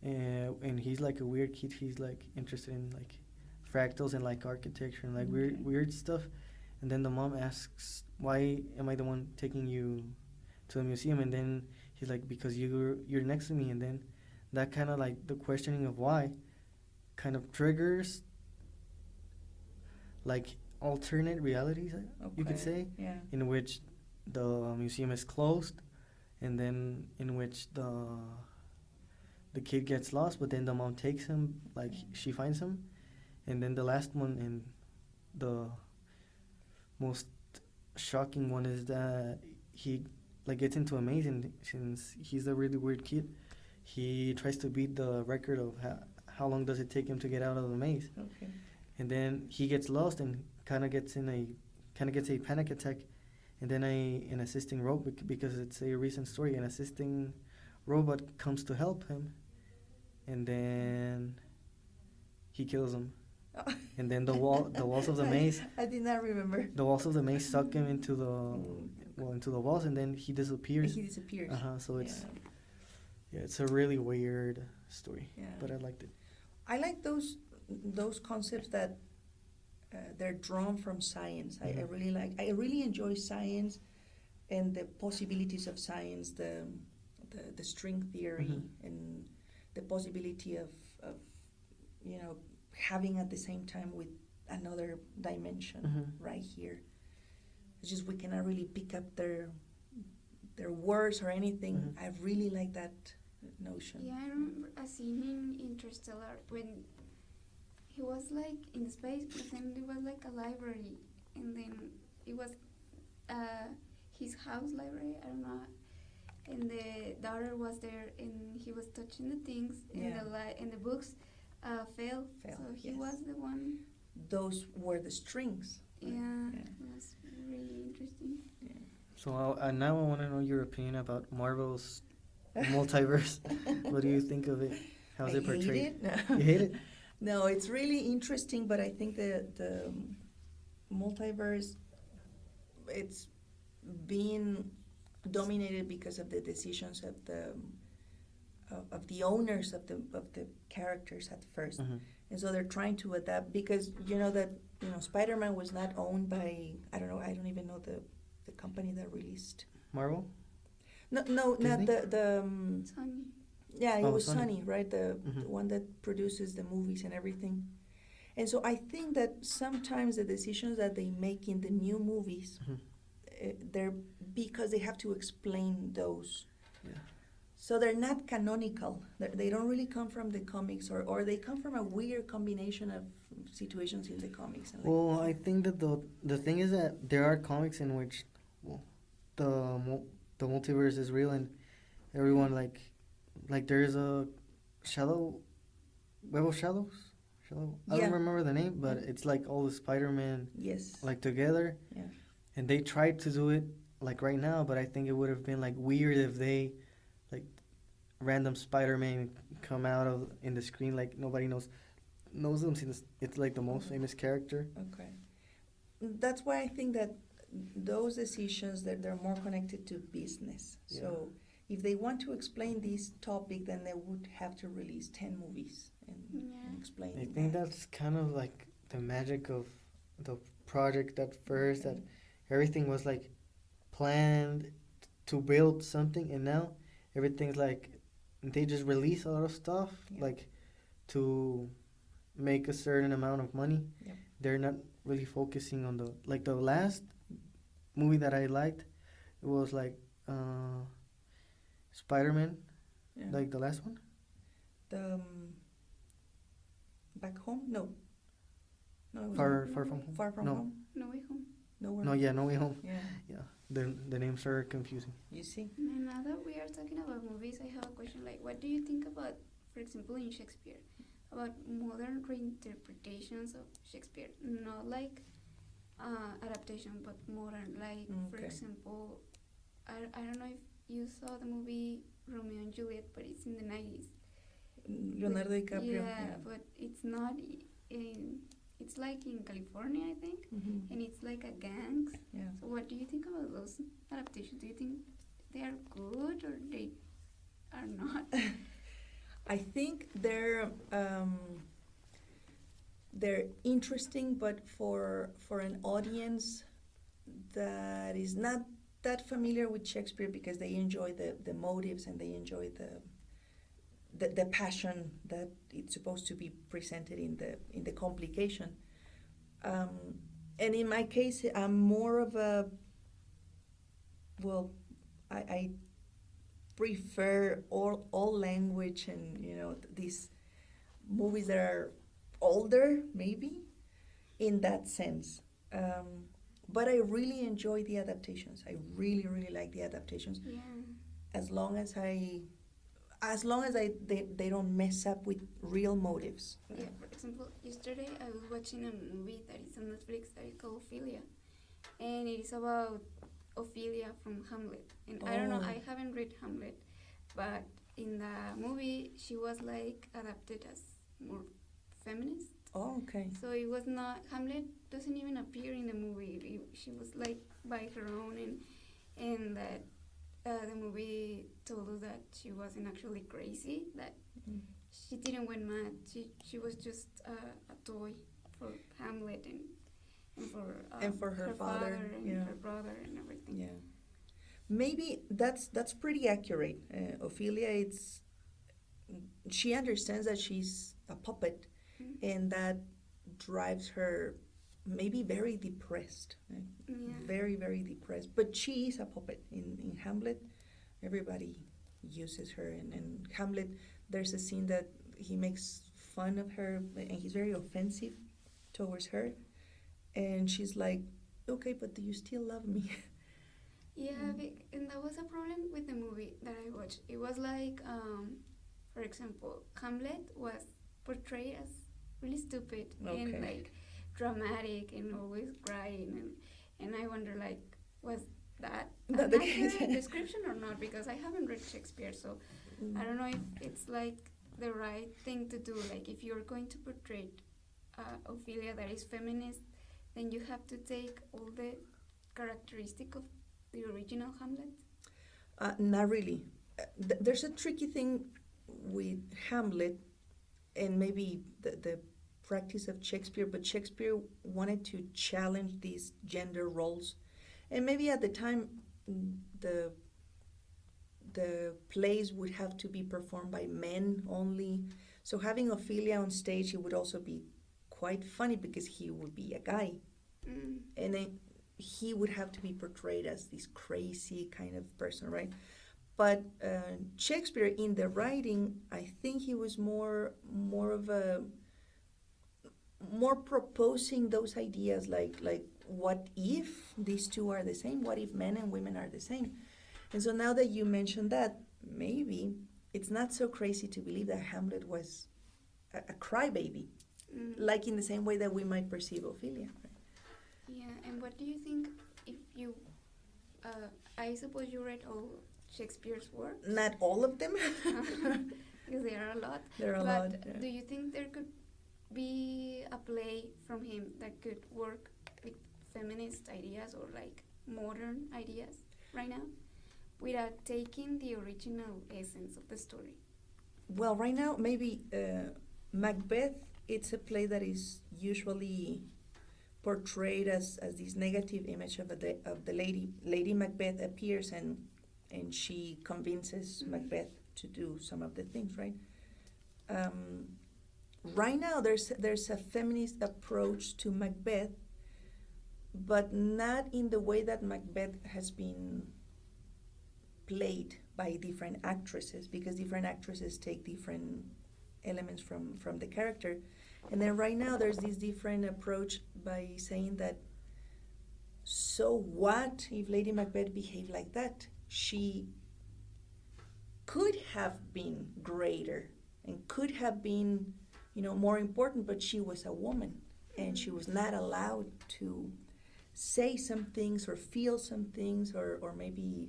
A: And he's like a weird kid. He's like interested in like fractals and like architecture and like
B: Okay.
A: weird stuff. And then the mom asks, "Why am I the one taking you to the museum?" And then he's like, "Because you're next to me." And then that kind of like the questioning of why kind of triggers like alternate realities, you could say,
B: Yeah.
A: in which the museum is closed, and then in which the kid gets lost, but then the mom takes him, like she finds him, and then the last one and the most shocking one is that he like gets into a maze, and since he's a really weird kid, he tries to beat the record of how long does it take him to get out of the maze.
B: Okay.
A: And then he gets lost and kind of gets a panic attack, and then an assisting robot, because it's a recent story, an assisting robot comes to help him, and then he kills him. And then the walls of the maze,
B: I did not remember.
A: the walls of the maze suck him into the walls, and then he disappears.
B: He disappears.
A: So it's a really weird story,
B: Yeah.
A: but I liked it.
B: I like those concepts that they're drawn from science. I really like. I really enjoy science and the possibilities of science, the string theory and the possibility of having at the same time with another dimension right here. It's just we cannot really pick up their words or anything. I really like that notion.
C: Yeah, I remember a scene in Interstellar when he was like in space, but then it was like a library, and then it was his house library. I don't know. And the daughter was there, and he was touching the things, and the books fell. So he was the one.
B: Those were the strings.
C: Yeah, it was really interesting.
B: Yeah.
A: So now I want to know your opinion about Marvel's multiverse. What do you think of it? How's it portrayed?
B: Hate it.
A: You hate it?
B: No, it's really interesting, but I think the multiverse, it's being dominated because of the decisions of the owners of the characters at first, and so they're trying to adapt because Spider-Man was not owned by I don't even know the company that released
A: Marvel?
B: no
A: Disney?
B: not the
C: Sony.
B: yeah, it was
A: Sony.
B: Sony, right? The one that produces the movies and everything. And so I think that sometimes the decisions that they make in the new movies, they're because they have to explain those.
A: Yeah.
B: So they're not canonical. They don't really come from the comics, or they come from a weird combination of situations in the comics. And
A: Well, I think that the thing is that there are comics in which the multiverse is real and everyone like there's a Web of Shadows. I don't remember the name, but it's like all the Spider-Man
B: yes,
A: like together.
B: yeah,
A: And they tried to do it like right now, but I think it would have been like weird if they like random Spider-Man come out of in the screen like nobody knows them since it's like the most famous character.
B: okay. That's why I think that those decisions that they're more connected to business.
A: Yeah.
B: So if they want to explain this topic, then they would have to release 10 movies and explain.
A: I think that's kind of like the magic of the project at first, that everything was like planned to build something, and now everything's like they just release a lot of stuff like to make a certain amount of money.
B: Yep.
A: They're not really focusing on the last movie that I liked. It was like Spider-Man, like the last one.
B: The Back Home? No. No, it was
A: Far from home.
B: Far From
A: No.
B: Home?
C: No Way Home.
B: Nowhere.
A: No Way Home.
B: Yeah.
A: The names are confusing.
B: You see?
C: And now that we are talking about movies, I have a question. Like, what do you think about, for example, in Shakespeare, about modern reinterpretations of Shakespeare? Not like adaptation, but modern. Like, for example, I don't know if you saw the movie Romeo and Juliet, but it's in the 90s.
B: Leonardo DiCaprio.
C: Yeah, but it's not in. It's like in California, I think, and it's like a gangs.
B: Yeah.
C: So what do you think about those adaptations? Do you think they are good or they are not?
B: I think they're interesting, but for an audience that is not that familiar with Shakespeare, because they enjoy the motives and they enjoy the passion that it's supposed to be presented in the complication. And in my case, I'm more of a, I prefer all language and these movies that are older, maybe, in that sense. But I really enjoy the adaptations. I really, really like the adaptations.
C: Yeah.
B: As long as they don't mess up with real motives.
C: Yeah, for example, yesterday I was watching a movie that is on Netflix that is called Ophelia. And it is about Ophelia from Hamlet. And I don't know, I haven't read Hamlet, but in the movie she was like adapted as more feminist.
B: Oh, okay.
C: So it was not, Hamlet doesn't even appear in the movie. She was like by her own, and that the movie told us that she wasn't actually crazy, that she didn't went mad. She was just a toy for Hamlet and for
B: her
C: father
B: father,
C: and her brother and everything.
B: Yeah. Maybe that's pretty accurate. Ophelia, she understands that she's a puppet, and that drives her maybe very depressed,
C: Yeah.
B: very, very depressed. But she is a puppet. In Hamlet, everybody uses her. And Hamlet, there's a scene that he makes fun of her, and he's very offensive towards her. And she's like, okay, but do you still love me?
C: Yeah, and that was a problem with the movie that I watched. It was like, for example, Hamlet was portrayed as really stupid and
B: Okay.
C: like dramatic and always crying, and I wonder like, was that an
B: That the
C: accurate
B: case.
C: description or not? Because I haven't read Shakespeare, so I don't know if it's like the right thing to do. Like if you're going to portray Ophelia that is feminist, then you have to take all the characteristic of the original Hamlet.
B: Not really. There's a tricky thing with Hamlet and maybe the practice of Shakespeare, but Shakespeare wanted to challenge these gender roles. And maybe at the time, the plays would have to be performed by men only. So having Ophelia on stage, it would also be quite funny because he would be a guy.
C: Mm.
B: And then he would have to be portrayed as this crazy kind of person, right? But Shakespeare, in the writing, I think he was more proposing those ideas, like what if these two are the same? What if men and women are the same? And so now that you mentioned that, maybe it's not so crazy to believe that Hamlet was a crybaby, like in the same way that we might perceive Ophelia.
C: Yeah, and what do you think if you, I suppose you read all Shakespeare's works?
B: Not all of them.
C: Because there are a lot.
B: There are a
C: But
B: lot. Yeah.
C: do you think there could be a play from him that could work with feminist ideas or like modern ideas right now without taking the original essence of the story?
B: Well, right now, maybe Macbeth, it's a play that is usually portrayed as this negative image of the lady. Lady Macbeth appears and she convinces Macbeth to do some of the things, right? Right now, there's a feminist approach to Macbeth, but not in the way that Macbeth has been played by different actresses, because different actresses take different elements from the character. And then right now there's this different approach by saying that, so what if Lady Macbeth behaved like that? She could have been greater and could have been, more important, but she was a woman and she was not allowed to say some things or feel some things or maybe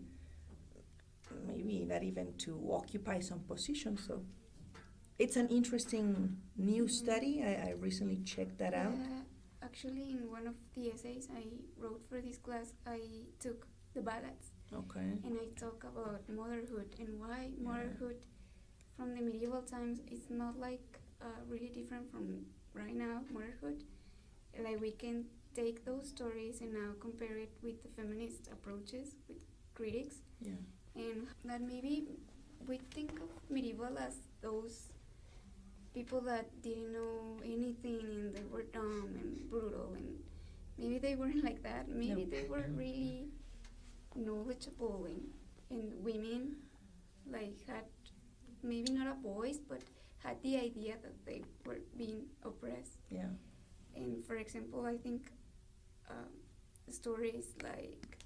B: not even to occupy some position. So it's an interesting new study. I recently checked that out.
C: Actually, in one of the essays I wrote for this class, I took the ballads.
B: Okay.
C: And I talk about motherhood and why motherhood from the medieval times is not like really different from right now motherhood. Like we can take those stories and now compare it with the feminist approaches with critics.
B: Yeah.
C: And that maybe we think of medieval as those people that didn't know anything and they were dumb and brutal, and maybe they weren't like that. Maybe they were really knowledgeable and women like had maybe not a voice but had the idea that they were being oppressed.
B: Yeah.
C: And for example, I think stories like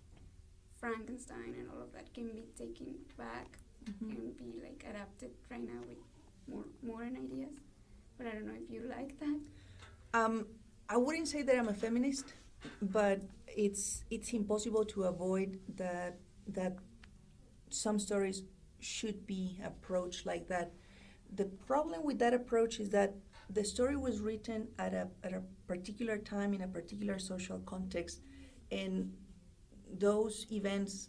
C: Frankenstein and all of that can be taken back and be like adapted right now with more modern ideas. But I don't know if you like that.
B: I wouldn't say that I'm a feminist, but it's impossible to avoid that some stories should be approached like that. The problem with that approach is that the story was written at a particular time in a particular social context, and those events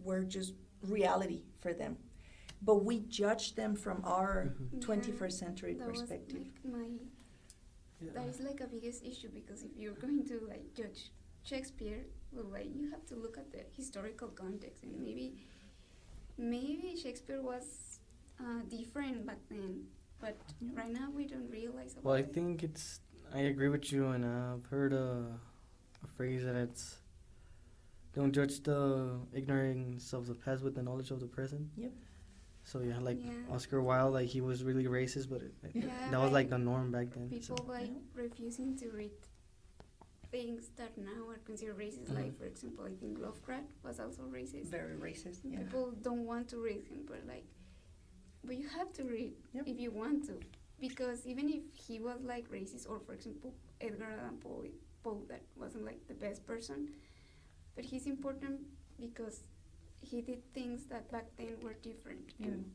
B: were just reality for them. But we judge them from our 21st century
C: that
B: perspective.
C: Was like that is like a biggest issue, because if you're going to like judge Shakespeare, well, like you have to look at the historical context, and maybe Shakespeare was different back then, but right now we don't realize about
A: Well, I
C: it.
A: think it's I agree with you, and I've heard a phrase that it's don't judge the ignorance of the past with the knowledge of the present.
B: Yep.
A: So yeah, like
C: Yeah.
A: Oscar Wilde, like he was really racist, but
C: Yeah,
A: that was like the norm back then. So.
C: people like refusing to read things that now are considered racist.
A: Mhm.
C: Like, for example, I think Lovecraft was also racist.
B: Very racist. Yeah.
C: People don't want to read him, but you have to read
B: Yep.
C: if you want to, because even if he was like racist, or for example Edgar Allan Poe that wasn't like the best person, but he's important because he did things that back then were different,
B: Yeah.
C: and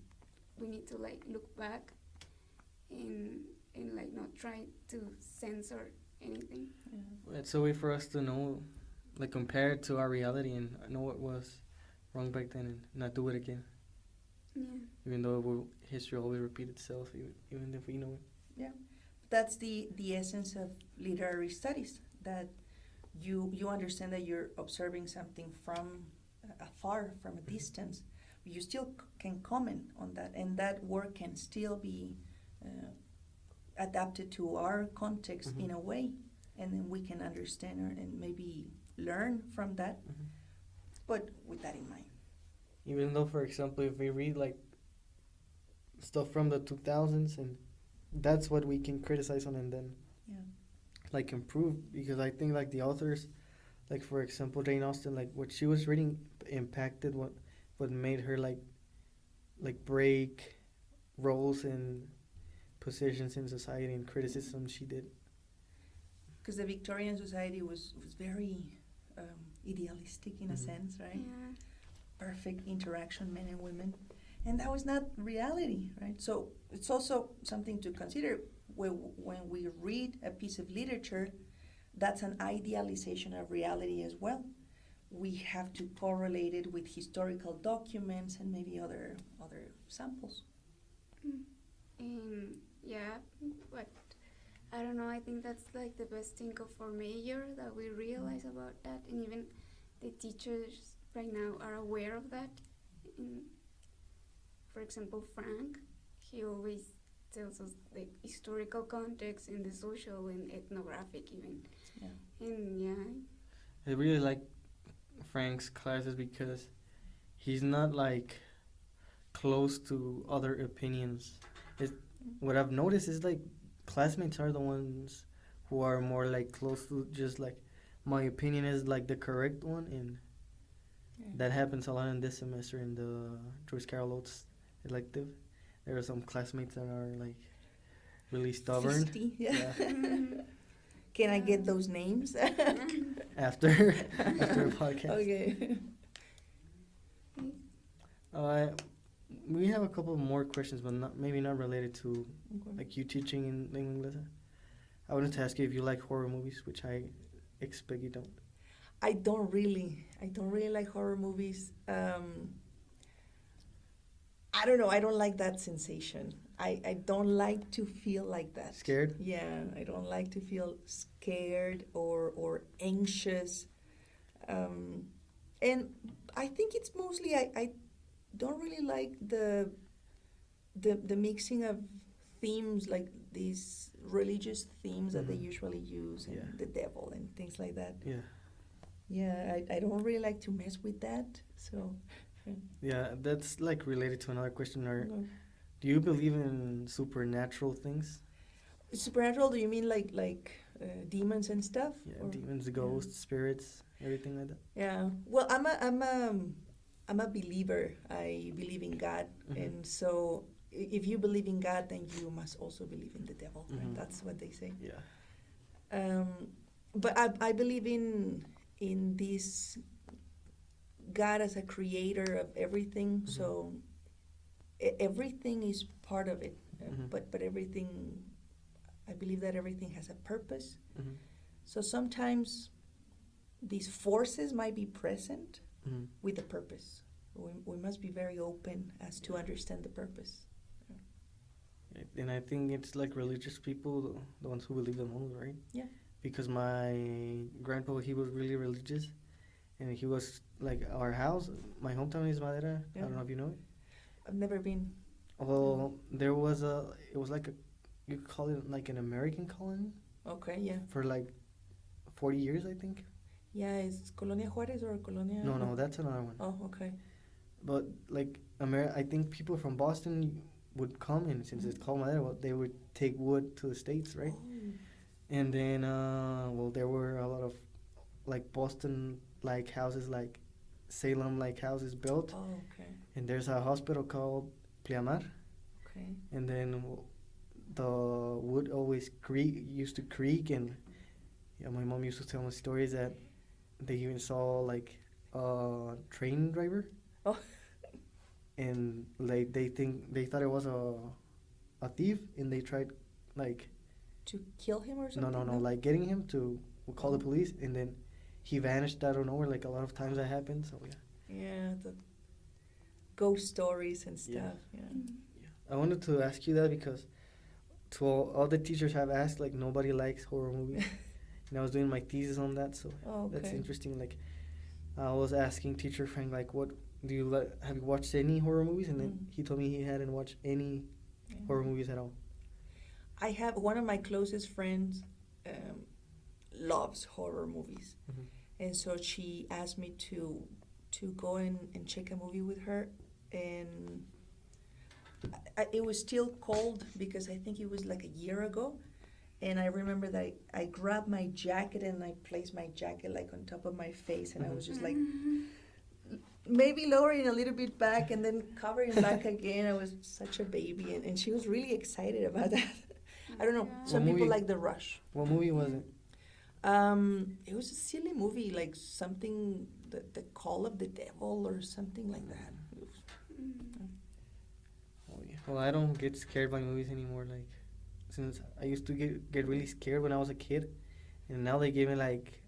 C: we need to like look back and like not try to censor anything.
B: Yeah.
A: It's a way for us to know, like compare it to our reality and know what was wrong back then and not do it again.
C: Yeah.
A: Even though history always repeats itself, even if we know it.
B: That's the essence of literary studies, that you understand that you're observing something from afar, from a distance. You still can comment on that, and that work can still be adapted to our context
A: Mhm.
B: in a way, and then we can understand and maybe learn from that,
A: Mhm.
B: but with that in mind.
A: Even though, for example, if we read like stuff from the 2000s, and that's what we can criticize on and then
B: Yeah.
A: like improve, because I think like the authors, like for example Jane Austen, like what she was reading impacted what made her like break roles and positions in society and criticism she did.
B: Because the Victorian society was very idealistic in a
A: Mhm.
B: sense, right?
C: Yeah.
B: Perfect interaction, men and women, and that was not reality, right? So it's also something to consider when we read a piece of literature. That's an idealization of reality as well. We have to correlate it with historical documents and maybe other samples.
C: Yeah, but I don't know, I think that's like the best thing of our major, that we realize about that, and even the teachers right now are aware of that. For example, Frank, he always tells us the historical context and the social and ethnographic even.
B: Yeah.
C: And yeah,
A: I really like Frank's classes because he's not like close to other opinions. What I've noticed is like classmates are the ones who are more like close to just like my opinion is like the correct one, and that happens a lot in this semester in the Joyce Carol Oates elective. There are some classmates that are like really stubborn.
B: Fisty, yeah.
C: Mhm.
B: Can I get those names?
A: After the podcast.
B: Okay.
A: We have a couple more questions, but maybe not related to like you teaching in English. I wanted to ask you if you like horror movies, which I expect you don't.
B: I don't really like horror movies. I don't know. I don't like that sensation. I don't like to feel like that.
A: Scared?
B: Yeah, I don't like to feel scared or anxious. And I think it's mostly I don't really like the mixing of themes, like these religious themes that they
A: Mhm.
B: usually use, and
A: Yeah.
B: the devil and things like that.
A: Yeah.
B: Yeah, I don't really like to mess with that. So,
A: Yeah, that's like related to another question. Or
B: no.
A: do you believe in supernatural things?
B: Supernatural? Do you mean like demons and stuff?
A: Yeah,
B: Or-
A: demons, ghosts, spirits, everything like that.
B: Yeah. Well, I'm a believer. I believe in God,
A: Mhm.
B: and so if you believe in God, then you must also believe in the devil. Right?
A: Mhm.
B: That's what they say.
A: Yeah.
B: But I believe in this God as a creator of everything.
A: Mhm.
B: So everything is part of it.
A: Mhm.
B: But everything, I believe that everything has a purpose.
A: Mhm.
B: So sometimes these forces might be present
A: Mhm.
B: with a purpose. We must be very open as to understand the purpose.
A: And I think it's like religious people, the ones who believe the most, right?
B: Yeah.
A: Because my grandpa, he was really religious, and he was like our house. My hometown is Madera. I
B: Yeah.
A: don't know if you know it.
B: I've never been.
A: Well, it was like you could call it like an American colony
B: Okay, yeah.
A: for like 40 years, I think.
B: Yeah, it's Colonia Juárez or Colonia?
A: No, that's another one.
B: Oh, okay.
A: But like I think people from Boston would come, and since it's called Madera, well, they would take wood to the States, right?
B: Oh.
A: And then, well, there were a lot of like Boston-like houses, like Salem-like houses built.
B: Oh, okay.
A: And there's a hospital called Pliamar.
B: Okay.
A: And then the wood always used to creak, and yeah, my mom used to tell me stories that they even saw like a train driver.
B: Oh.
A: And like they thought it was a thief, and they tried like
B: To kill him or something?
A: no, like getting him to call the police, and then he vanished out of nowhere. Like a lot of times that happened. So yeah.
B: Yeah, the ghost stories and stuff. Yeah.
A: I wanted to ask you that because to all the teachers have asked, like nobody likes horror movies, and I was doing my thesis on that, so
B: Oh, okay.
A: that's interesting. Like I was asking teacher Frank, like, what do you have you watched any horror movies? And then he told me he hadn't watched any horror movies at all.
B: I have one of my closest friends loves horror movies, and so she asked me to go in and check a movie with her, and it was still cold because I think it was like a year ago, and I remember that I grabbed my jacket and I placed my jacket like on top of my face, and I was just like maybe lowering a little bit back and then covering back again. I was such a baby, and she was really excited about that. I don't know. Some
A: What
B: people
A: movie?
B: like The Rush.
A: What movie was it?
B: It was a silly movie, like something, the Call of the Devil or something like that.
A: Oh yeah. Well, I don't get scared by movies anymore. Like since I used to get really scared when I was a kid, and now they give me like,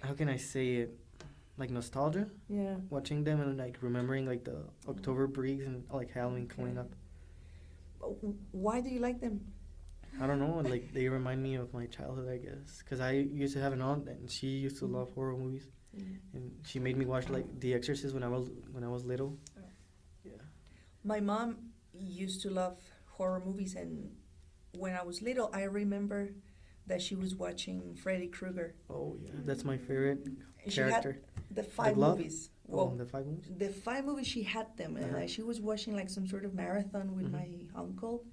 A: how can I say it? Like nostalgia,
B: Yeah.
A: watching them and like remembering like the October breeze and like Halloween coming up.
B: Why do you like them?
A: I don't know, like they remind me of my childhood, I guess, because I used to have an aunt and she used to love horror movies, and she made me watch like The Exorcist when I was little. Yeah.
B: My mom used to love horror movies, and when I was little, I remember that she was watching Freddy Krueger.
A: Oh yeah, that's my favorite
B: She had
A: character.
B: the 5
A: glove?
B: movies.
A: Oh,
B: Well,
A: the 5 movies.
B: the 5 movies, she had them, and
A: Uh-huh.
B: she was watching like some sort of marathon with
A: Mhm.
B: my uncle,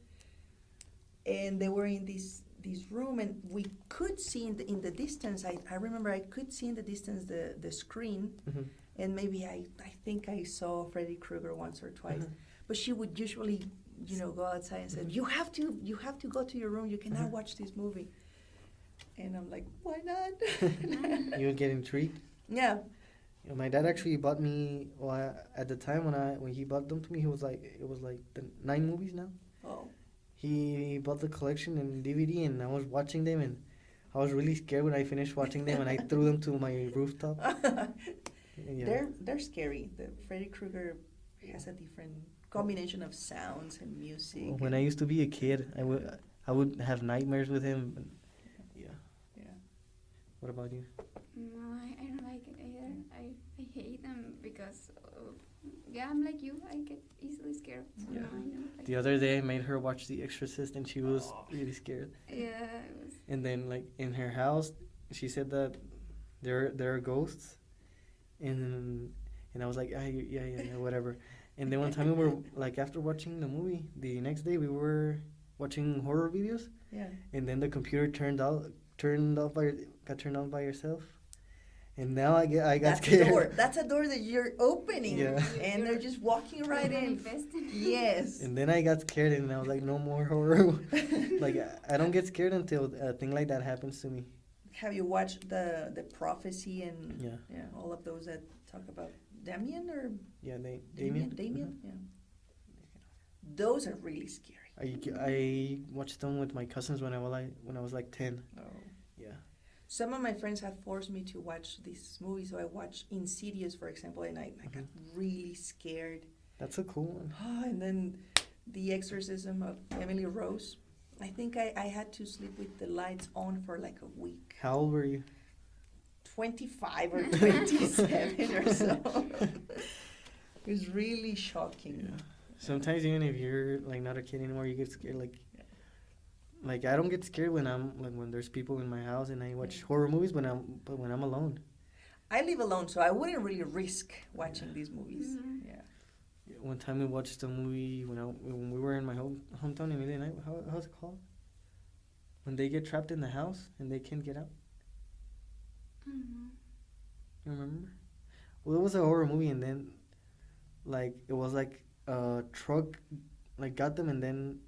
B: and they were in this room, and we could see in the distance. I remember I could see in the distance the screen,
A: Mm-hmm.
B: and maybe I think I saw Freddy Krueger once or twice. But she would usually, go outside and say, "You have to go to your room. You cannot watch this movie." And I'm like, "Why not?"
A: You would get intrigued.
B: Yeah.
A: Yeah, my dad actually bought me. Well, at the time when he bought them to me, it was like the 9 movies now.
B: Oh.
A: He bought the collection in DVD, and I was watching them, and I was really scared when I finished watching them, and I threw them to my rooftop. Yeah.
B: They're scary. The Freddy Krueger has a different combination of sounds and music.
A: When I used to be a kid, I would have nightmares with him. And yeah.
B: Yeah.
A: What about you?
C: No, I don't like it either. I hate them because, I'm like you. I get easily scared. So
A: Yeah.
C: no, I don't like
A: The other day, I made her watch The Exorcist, and she was really scared.
C: Yeah, it was.
A: And then, like in her house, she said that there are ghosts, and I was like, yeah, whatever. And then one time we were like, after watching the movie, the next day we were watching horror videos,
B: Yeah.
A: and then the computer got turned on by herself, and now I got
B: That's
A: scared.
B: a door. That's a door that you're opening.
A: Yeah.
B: And they're just walking right in.
C: Manifesting.
B: Yes.
A: And then I got scared, and I was like, no more horror. Like I don't get scared until a thing like that happens to me.
B: Have you watched the prophecy and
A: Yeah.
B: all of those that talk about Damien or
A: Yeah,
B: Damien?
A: Damien.
B: Yeah. Those are really scary.
A: I watched them with my cousins when I was like 10.
B: Oh.
A: Yeah.
B: Some of my friends have forced me to watch these movies, so I watched Insidious, for example, and I got really scared.
A: That's a cool one.
B: And then The Exorcism of Emily Rose. I think I had to sleep with the lights on for like a week.
A: How old were you?
B: 25 or 27 or so. It was really shocking.
A: Yeah. Sometimes even if you're like not a kid anymore, you get scared. Like Like I don't get scared when when there's people in my house and I watch horror movies when I'm alone.
B: I live alone, so I wouldn't really risk watching these movies.
C: Mhm.
B: Yeah.
A: One time we watched a movie when we were in my hometown in Illinois. How's it called? When they get trapped in the house and they can't get out.
C: I don't know.
A: You remember? Well, it was a horror movie, and then like it was like a truck like got them, and then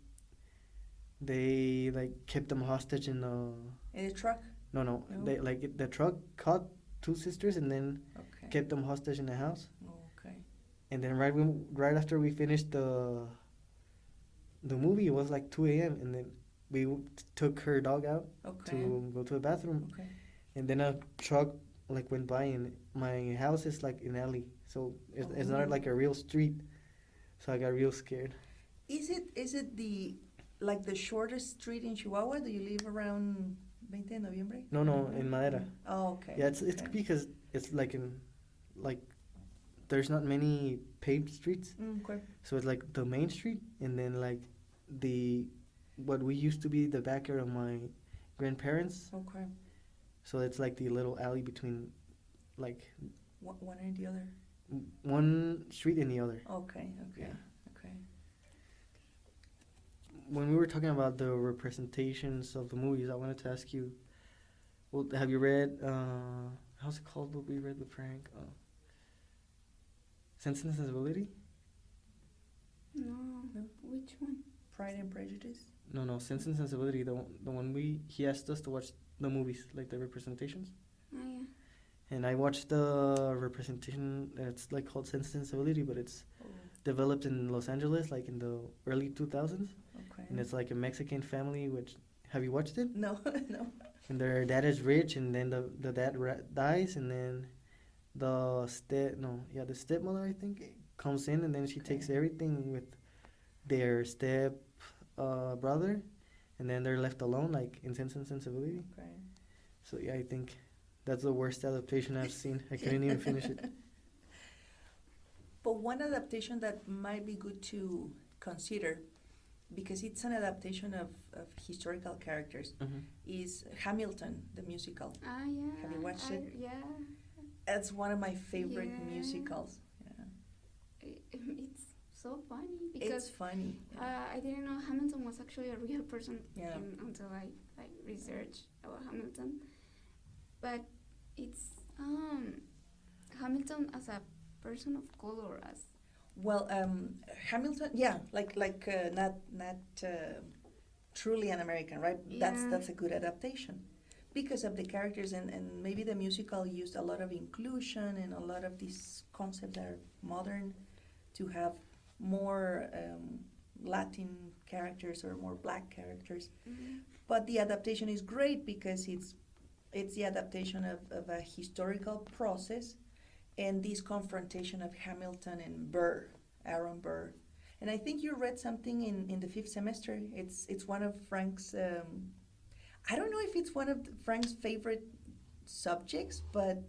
A: they like kept them hostage in the
B: In the truck?
A: no.
B: No?
A: They the truck caught two sisters and then
B: Okay.
A: kept them hostage in the house.
B: Okay.
A: And then right after we finished the movie, it was like 2 a.m. and then we took her dog out
B: Okay.
A: to go to the bathroom,
B: Okay.
A: and then a truck like went by, and my house is like an alley, so it's not like a real street, so I got real scared.
B: Is it the shortest street in Chihuahua? Do you live around 20 de noviembre?
A: No, in Madera.
B: Oh, okay.
A: Yeah, it's
B: okay.
A: because it's like there's not many paved streets,
B: Okay.
A: so it's like the main street, and then like what we used to be the backyard of my grandparents.
B: Okay.
A: So it's like the little alley between, like,
B: One and the other.
A: one street and the other.
B: Okay. Okay.
A: Yeah.
B: Okay.
A: When we were talking about the representations of the movies, I wanted to ask you, well, have you read, how's it called, what we read with Frank? Sense and Sensibility?
C: No.
B: No.
C: Which one?
B: Pride and Prejudice.
A: No, Sense and Sensibility, the one he asked us to watch the movies, like the representations.
C: Oh yeah.
A: And I watched the representation, it's like called Sense and Sensibility, but it's
B: Oh,
A: developed in Los Angeles, like in the early 2000s.
B: okay.
A: And it's like a Mexican family, which, have you watched it?
B: No. No.
A: And their dad is rich, and then the dad dies, and then the stepmother, I think, comes in, and then she takes
B: Okay.
A: everything with their step brother, and then they're left alone, like in Sense and Sensibility.
B: Okay.
A: So yeah, I think that's the worst adaptation I've seen. I couldn't even finish it.
B: But one adaptation that might be good to consider, because it's an adaptation of historical characters, is Hamilton, the musical.
C: Ah yeah.
B: Have you watched it?
C: Yeah.
B: It's one of my favorite
C: Yeah.
B: musicals. Yeah.
C: It's so funny because
B: It's funny.
C: I didn't know Hamilton was actually a real person
B: Yeah.
C: until I researched about Hamilton. But it's Hamilton as a person of color, as
B: Well, Hamilton, yeah, like not truly an American, right?
C: Yeah.
B: That's a good adaptation because of the characters, and maybe the musical used a lot of inclusion and a lot of these concepts that are modern to have more Latin characters or more black characters. But the adaptation is great because it's the adaptation of a historical process and this confrontation of Hamilton and Burr, Aaron Burr. And I think you read something in the fifth semester. It's one of Frank's, I don't know if it's one of Frank's favorite subjects, but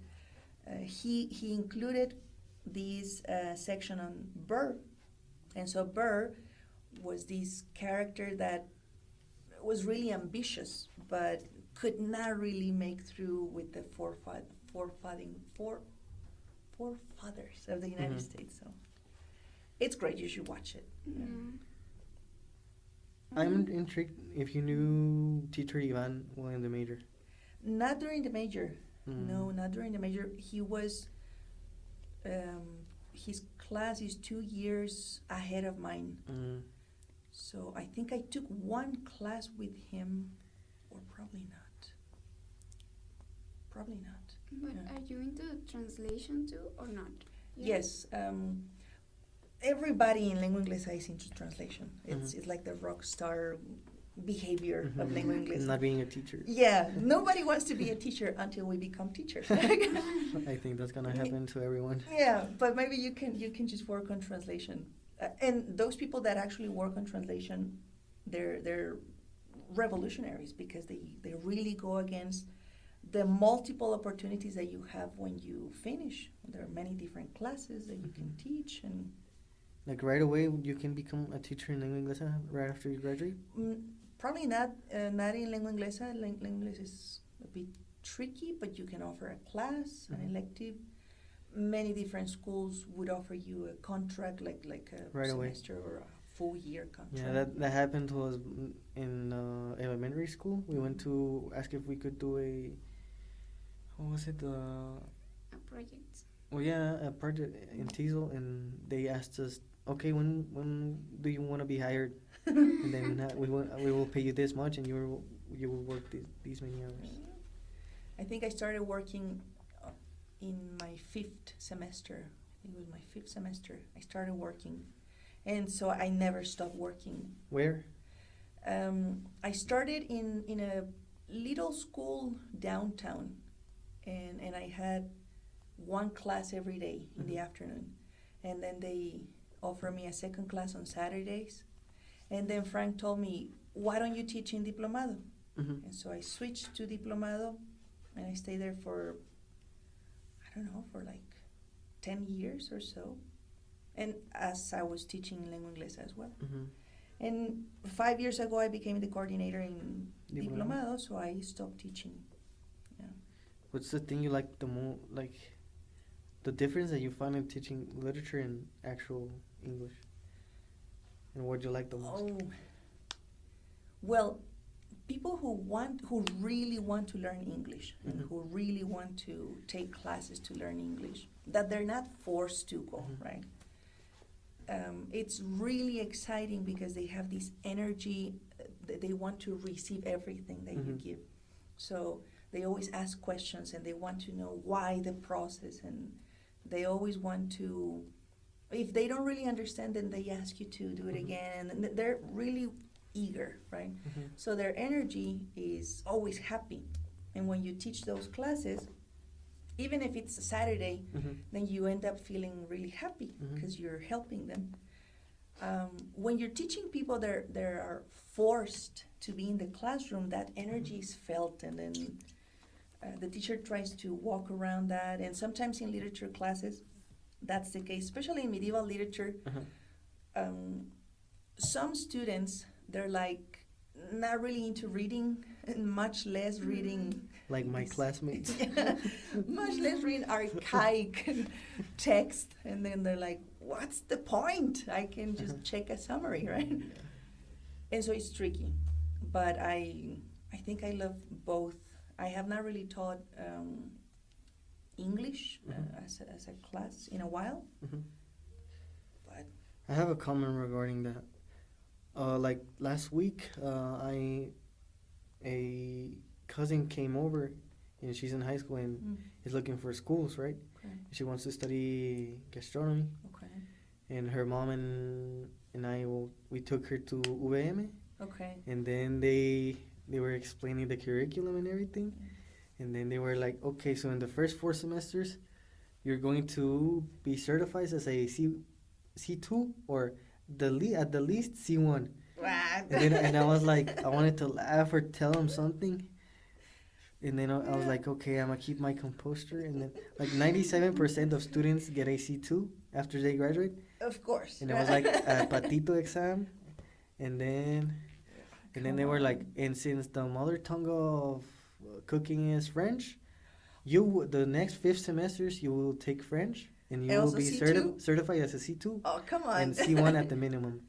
B: he included this section on Burr. And so Burr was this character that was really ambitious, but could not really make through with the forefathers of the United States. So it's great. You should watch it.
C: Yeah.
A: I'm intrigued if you knew Teacher Ivan while in the major.
B: Not during the major.
A: Mm.
B: No, not during the major. He was. His class is 2 years ahead of mine.
A: Mm.
B: So I think I took one class with him, or probably not. Probably not.
C: But
B: Yeah.
C: are you into translation too or not?
B: Yes. Everybody in lengua inglesa is into translation. It's like the rock star behavior of lengua inglesa.
A: Not being a teacher.
B: Yeah, nobody wants to be a teacher until we become teachers.
A: I think that's gonna happen to everyone.
B: Yeah, but maybe you can just work on translation. And those people that actually work on translation, they're revolutionaries because they really go against the multiple opportunities that you have when you finish. There are many different classes that you can teach, and
A: Like right away, you can become a teacher in lengua inglesa right after you graduate.
B: probably not in lengua inglesa. Lengua inglesa is a bit tricky, but you can offer a class, an elective. Many different schools would offer you a contract, like a
A: Right away.
B: semester or a full year contract.
A: Yeah, that happened to us in elementary school. We went to ask if we could do what was it?
C: A project.
A: Well, yeah, a project in Teasel, and they asked us, okay, when do you want to be hired? And then we will pay you this much, and you will work these many hours.
B: I think I started working in my 5th semester. I think it was my 5th semester. I started working, and so I never stopped working.
A: Where?
B: I started in a little school downtown, and I had one class every day in the afternoon, and then they offered me a second class on Saturdays, and then Frank told me, why don't you teach in Diplomado?
A: Mm-hmm.
B: And so I switched to Diplomado, and I stayed there for, I don't know, for like 10 years or so, and as I was teaching lengua inglesa as well.
A: Mm-hmm.
B: And 5 years ago, I became the coordinator in
A: Diplomado.
B: Diplomado, so I stopped teaching. Yeah.
A: What's the thing you like the most? Like the difference that you find in teaching literature and actual English, and what you like the most?
B: Oh, well, people who really want to learn English and
A: Mhm.
B: who really want to take classes to learn English, that they're not forced to go,
A: Mhm.
B: right? It's really exciting because they have this energy. They want to receive everything that you
A: Mhm.
B: give. So they always ask questions and they want to know why the process, and they always want to, if they don't really understand, then they ask you to do it
A: Mhm.
B: again. And they're really eager, right?
A: Mm-hmm.
B: So their energy is always happy. And when you teach those classes, even if it's a Saturday,
A: Mm-hmm.
B: then you end up feeling really happy
A: Mhm.
B: because you're helping them. When you're teaching people, they are forced to be in the classroom. That energy is felt, and then the teacher tries to walk around that. And sometimes in literature classes, that's the case, especially in medieval literature.
A: Uh-huh.
B: Some students, they're like not really into reading, and much less reading.
A: Like my
B: It's-
A: classmates.
B: Yeah, much less reading archaic text, and then they're like, "What's the point? I can just check a summary, right?" And so it's tricky, but I think I love both. I have not really taught English
A: Mhm.
B: as a class in a while,
A: Mm-hmm.
B: but
A: I have a comment regarding that. Like last week, a cousin came over, and she's in high school and is looking for schools, right?
B: okay,
A: She wants to study gastronomy,
B: okay,
A: and her mom and we took her to UVM,
B: okay.
A: and then they were explaining the curriculum and everything, and then they were like, okay, so in the first 4 semesters, you're going to be certified as a C2 or at the least C1. And I was like, I wanted to laugh or tell him something. And then I was like, okay, I'm going to keep my composure. And then, like, 97% of students get a C2 after they graduate.
B: Of course.
A: And it was like a patito exam. And then they were like, and since the mother tongue of cooking is French, the next 5 semesters, you will take French. And you
B: And
A: will
B: also
A: be
B: C2?
A: certified as a C2
B: Oh, come on.
A: and C1 at the minimum.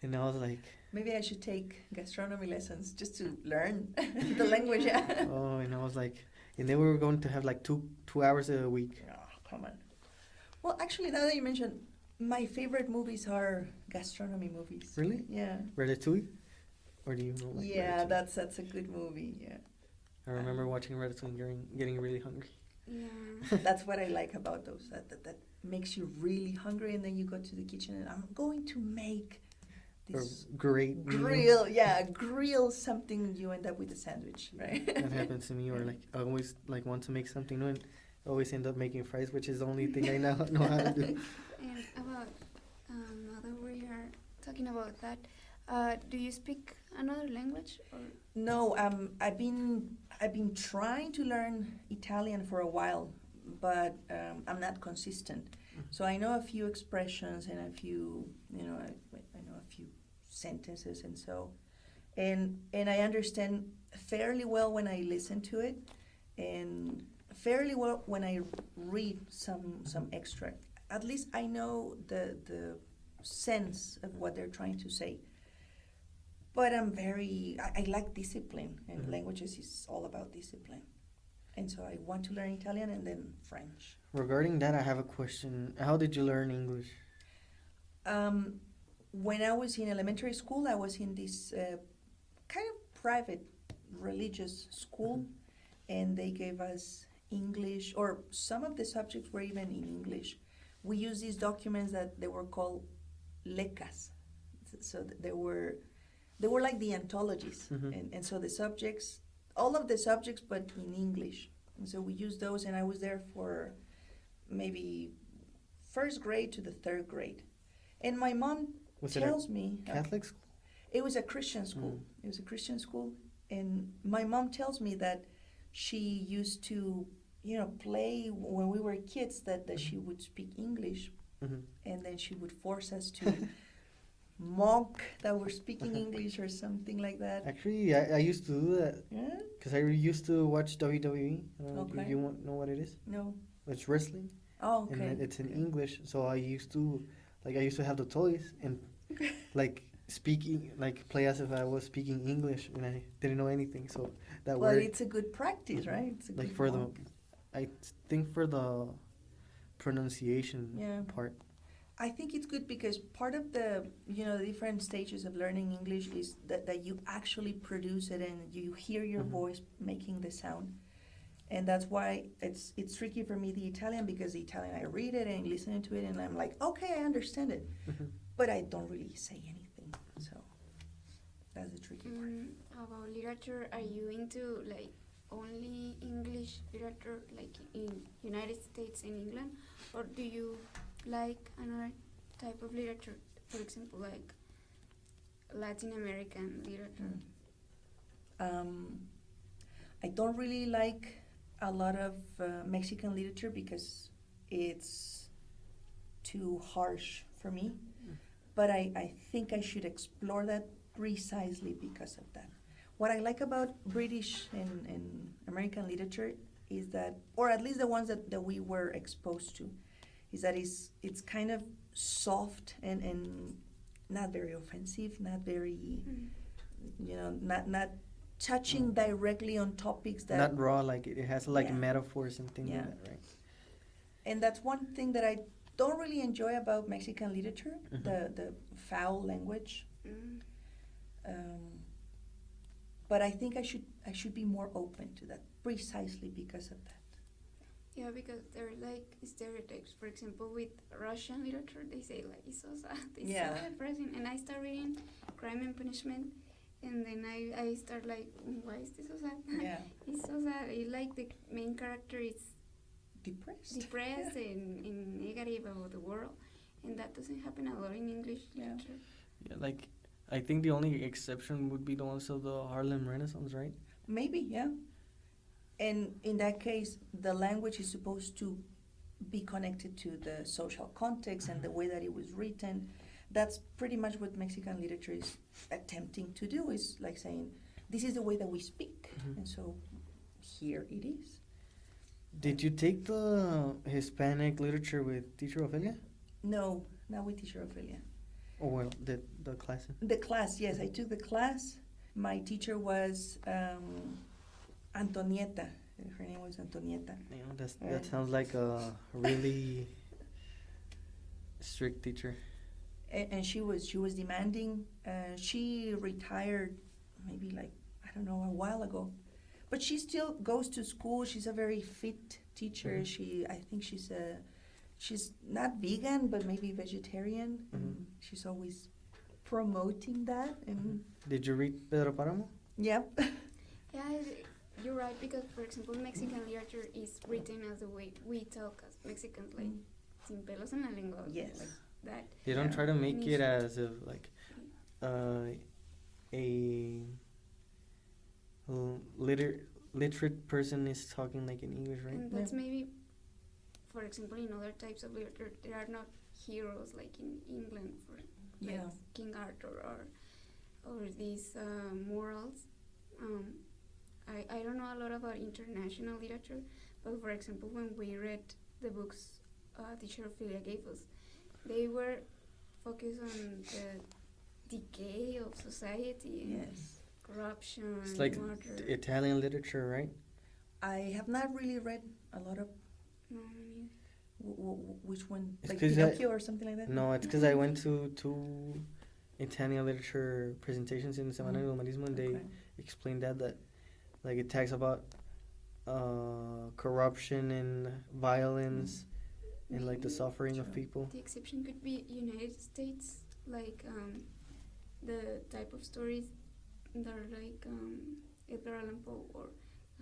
A: And I was like,
B: Maybe I should take gastronomy lessons just to learn the language. Yeah.
A: oh, and I was like, and then we were going to have like two hours a week.
B: Oh, come on. Well, actually, now that you mentioned, my favorite movies are gastronomy movies.
A: Really?
B: Yeah.
A: Ratatouille? Or do you know like
B: Yeah,
A: Ratatouille?
B: that's a good movie. Yeah.
A: I remember watching Ratatouille and getting really hungry.
C: Yeah.
B: That's what I like about those. That makes you really hungry, and then you go to the kitchen and I'm going to make this
A: Great meal.
B: grill something. You end up with a sandwich, right?
A: That happens to me. Or like I always like want to make something new and always end up making fries, which is the only thing I now know how to do.
C: And about now that we are talking about that, do you speak another language or?
B: No, I've been trying to learn Italian for a while, but I'm not consistent. So I know a few expressions and a few, I know a few sentences, and so, and I understand fairly well when I listen to it, and fairly well when I read some extract. At least I know the sense of what they're trying to say. But I like discipline, and languages is all about discipline. And so I want to learn Italian and then French.
A: Regarding that, I have a question. How did you learn English?
B: When I was in elementary school, I was in this kind of private religious school, and they gave us English, or some of the subjects were even in English. We used these documents that they were called lecas. So they were like the anthologies, and so the subjects, all of the subjects, but in English. And so we used those, and I was there for maybe first grade to the third grade. And my mom tells me...
A: Catholic school?
B: It was a Christian school. It was a Christian school. And my mom tells me that she used to, play when we were kids, that she would speak English. And then she would force us to mock that we're speaking English or something like that.
A: Actually, I used to do that.
B: Yeah?
A: Because I used to watch WWE. I don't know
B: Okay.
A: if you know what it is?
B: No.
A: It's wrestling.
B: Oh, okay.
A: And it's in English. So I used to have the toys and speaking, play as if I was speaking English, and I didn't know anything. So that
B: Well,
A: worked.
B: it's a good practice, right? It's a good
A: for
B: mock.
A: I think for the pronunciation part.
B: I think it's good because part of the different stages of learning English is that you actually produce it and you hear your voice making the sound. And that's why it's tricky for me, the Italian, because the Italian, I read it and listen to it and I'm like, okay, I understand it. But I don't really say anything. So that's the tricky part.
C: How about literature? Are you into only English literature, like in United States and England? Or do you like another type of literature, for example, like Latin American literature?
B: I don't really like a lot of Mexican literature because it's too harsh for me. But I think I should explore that precisely because of that. What I like about British and American literature is that, or at least the ones that we were exposed to, is that it's kind of soft and not very offensive, not very, not touching directly on topics that...
A: Not raw, it has metaphors and things like that, right?
B: And that's one thing that I don't really enjoy about Mexican literature, the foul language. But I think I should be more open to that precisely because of that.
C: Yeah, because there are stereotypes. For example, with Russian literature, they say it's so sad, it's so depressing. And I start reading Crime and Punishment, and then I start why is this so sad?
B: Yeah.
C: It's so sad. The main character is depressed and negative about the world, and that doesn't happen a lot in English literature.
A: Yeah, I think the only exception would be the ones of the Harlem Renaissance, right?
B: Maybe, yeah. And in that case, the language is supposed to be connected to the social context and the way that it was written. That's pretty much what Mexican literature is attempting to do, is like saying, this is the way that we speak. And so here it is.
A: Did you take the Hispanic literature with Teacher Ophelia?
B: No, not with Teacher Ophelia.
A: Oh, well, the class.
B: The class, yes, I took the class. My teacher was Antonieta. Her name was Antonieta.
A: That sounds like a really strict teacher.
B: And she was demanding. She retired maybe I don't know, a while ago. But she still goes to school. She's a very fit teacher. I think she's not vegan, but maybe vegetarian. And she's always promoting that. And
A: Did you read Pedro Páramo?
B: Yep.
C: Yeah, you're right, because, for example, Mexican literature is written as the way we talk as Mexicans, sin pelos en la lengua.
B: Yes.
C: Like that.
A: They don't try to make it as if a literate person is talking in English, right?
C: And that's maybe, for example, in other types of literature, there are not heroes like in England, for King Arthur or these morals. Um, I don't know a lot about international literature, but for example, when we read the books teacher Ophelia gave us, they were focused on the decay of society and
B: Yes.
C: corruption,
A: It's like
C: murder.
A: Italian literature, right?
B: I have not really read a lot of
C: No, me neither.
B: which one,
A: It's
B: like
A: 'cause
B: Pinocchio or something like that.
A: No, it's because I went to two Italian literature presentations in Semana del Humanismo, and they
B: Okay.
A: explained that like it talks about corruption and violence and like the
C: Maybe
A: suffering of
B: True.
A: people.
C: the exception could be United States, like the type of stories that are like Edgar Allan Poe or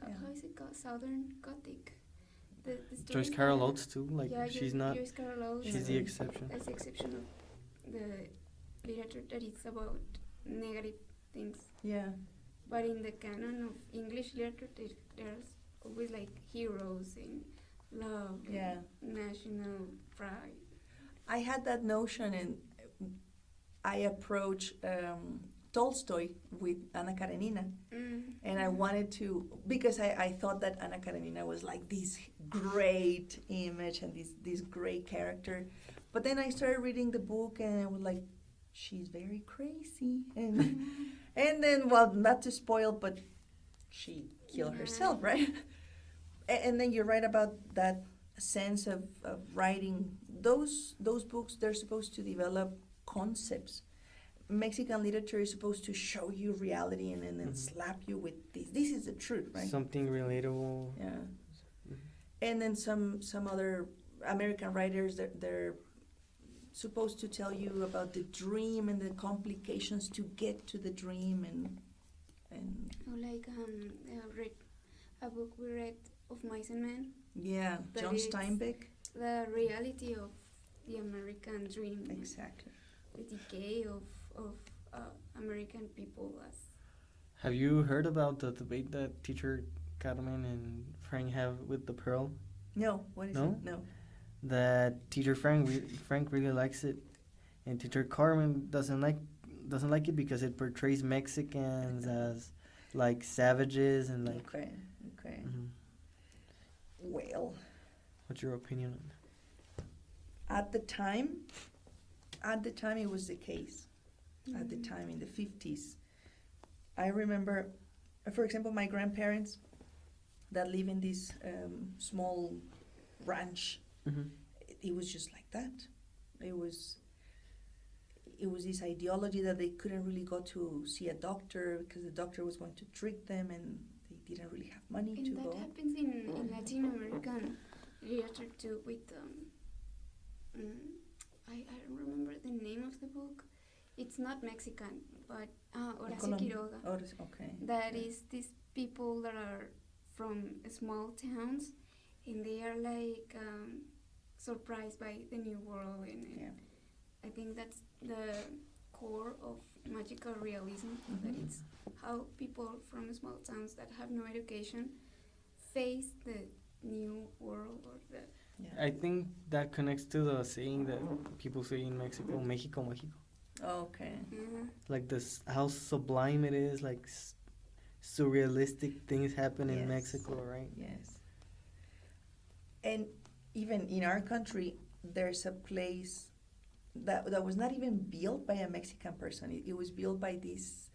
B: Yeah.
C: how is it called, Southern Gothic. The
A: Joyce
C: stories
A: Carol
C: that-
A: Oates too. Like
C: yeah,
A: she's not.
C: Joyce Carol Oates.
A: She's the exception.
C: That's the exception of the literature that is about negative things.
B: Yeah.
C: But in the canon of English literature, there's always like heroes and love
B: Yeah.
C: and national pride.
B: I had that notion, and I approached Tolstoy with Anna Karenina, and I wanted to, because I thought that Anna Karenina was like this great image and this great character. But then I started reading the book, and I was like, she's very crazy. And then, well, not to spoil, but she killed
C: Yeah.
B: herself, right? And then you're right about that sense of writing. Those books, they're supposed to develop concepts. Mexican literature is supposed to show you reality and then
A: Mhm.
B: slap you with this. This is the truth, right?
A: Something relatable.
B: Yeah.
A: Mhm.
B: And then some other American writers, they're supposed to tell you about the dream and the complications to get to the dream and
C: Or like read a book we read of Mice and Men,
B: yeah,
C: But
B: John
C: it's-
B: Steinbeck.
C: the reality of the American dream, and
B: Exactly.
C: the decay of American people as
A: Have you heard about the debate that teacher Carmen and Frank have with the Pearl?
B: No, what is
A: No?
B: it? No.
A: That teacher Frank really likes it, and teacher Carmen doesn't like it because it portrays Mexicans as like savages and like.
B: Okay.
A: Mhm.
B: Well,
A: What's your opinion on
B: at the time it was the case. At the time in the 50s, I remember, for example, my grandparents that live in this small ranch.
A: that? Mm-hmm.
B: It was just like that. It was this ideology that they couldn't really go to see a doctor because the doctor was going to treat them, and they didn't really have money to
C: and that
B: go.
C: happens in Latin American literature too with I don't remember the name of the book. It's not Mexican, but Horacio Quiroga.
B: Oh, okay.
C: That is these people that are from small towns, and they are like surprised by the new world, and
B: Yeah.
C: I think that's the core of magical realism.
B: Mhm.
C: That it's how people from small towns that have no education face the new world or the
B: Yeah.
A: I think that connects to the saying that people say in Mexico, Mexico, Mexico.
B: Okay.
A: Like this, how sublime it is, like surrealistic things happen in
B: Yes.
A: Mexico, right?
B: Yes. And even in our country, there's a place that was not even built by a Mexican person. It was built by this,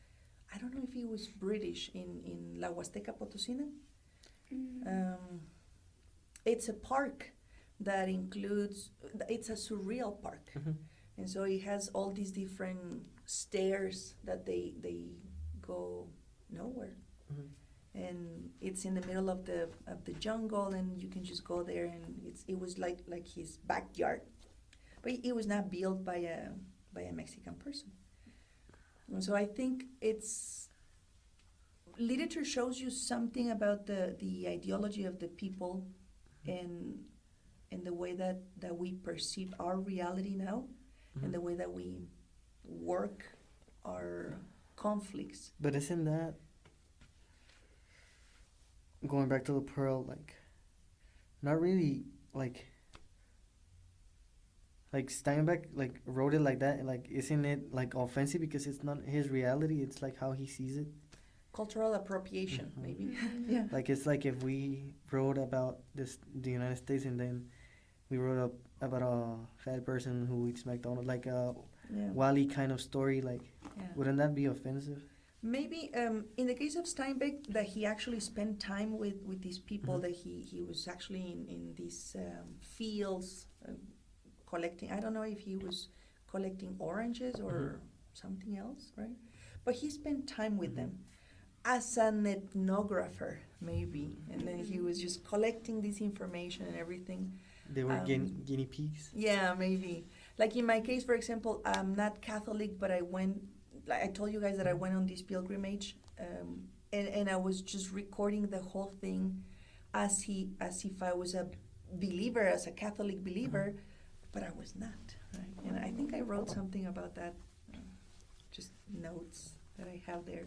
B: I don't know if he was British, in La Huasteca Potosina. It's a park that includes, it's a surreal park.
A: Mhm.
B: And so it has all these different stairs that they go nowhere.
A: Mhm.
B: And it's in the middle of the jungle, and you can just go there, and it was like his backyard, but it was not built by a Mexican person. And so I think literature shows you something about the ideology of the people, and the way that we perceive our reality now,
A: Mhm.
B: and the way that we work our conflicts.
A: But isn't that going back to the Pearl, like not really, like like Steinbeck like wrote it like that. Like, isn't it like offensive because it's not his reality? It's like how he sees it.
B: Cultural appropriation,
A: Mhm.
B: maybe.
C: Mm.
B: Yeah.
A: Like it's like if we wrote about the United States and then we wrote up about a fat person who eats McDonald's, like a
B: Yeah.
A: Wally kind of story. Like,
B: Yeah.
A: wouldn't that be offensive?
B: Maybe in the case of Steinbeck, that he actually spent time with these people,
A: Mhm.
B: that he was actually in these fields collecting. I don't know if he was collecting oranges or something else, right? But he spent time with them as an ethnographer, maybe. And then he was just collecting this information and everything.
A: They were
B: Um,
A: guinea pigs.
B: Yeah, maybe. Like in my case, for example, I'm not Catholic, but I went, like I told you guys that I went on this pilgrimage, and I was just recording the whole thing as if I was a believer, as a Catholic believer, but I was not, right? And I think I wrote something about that, just notes that I have there.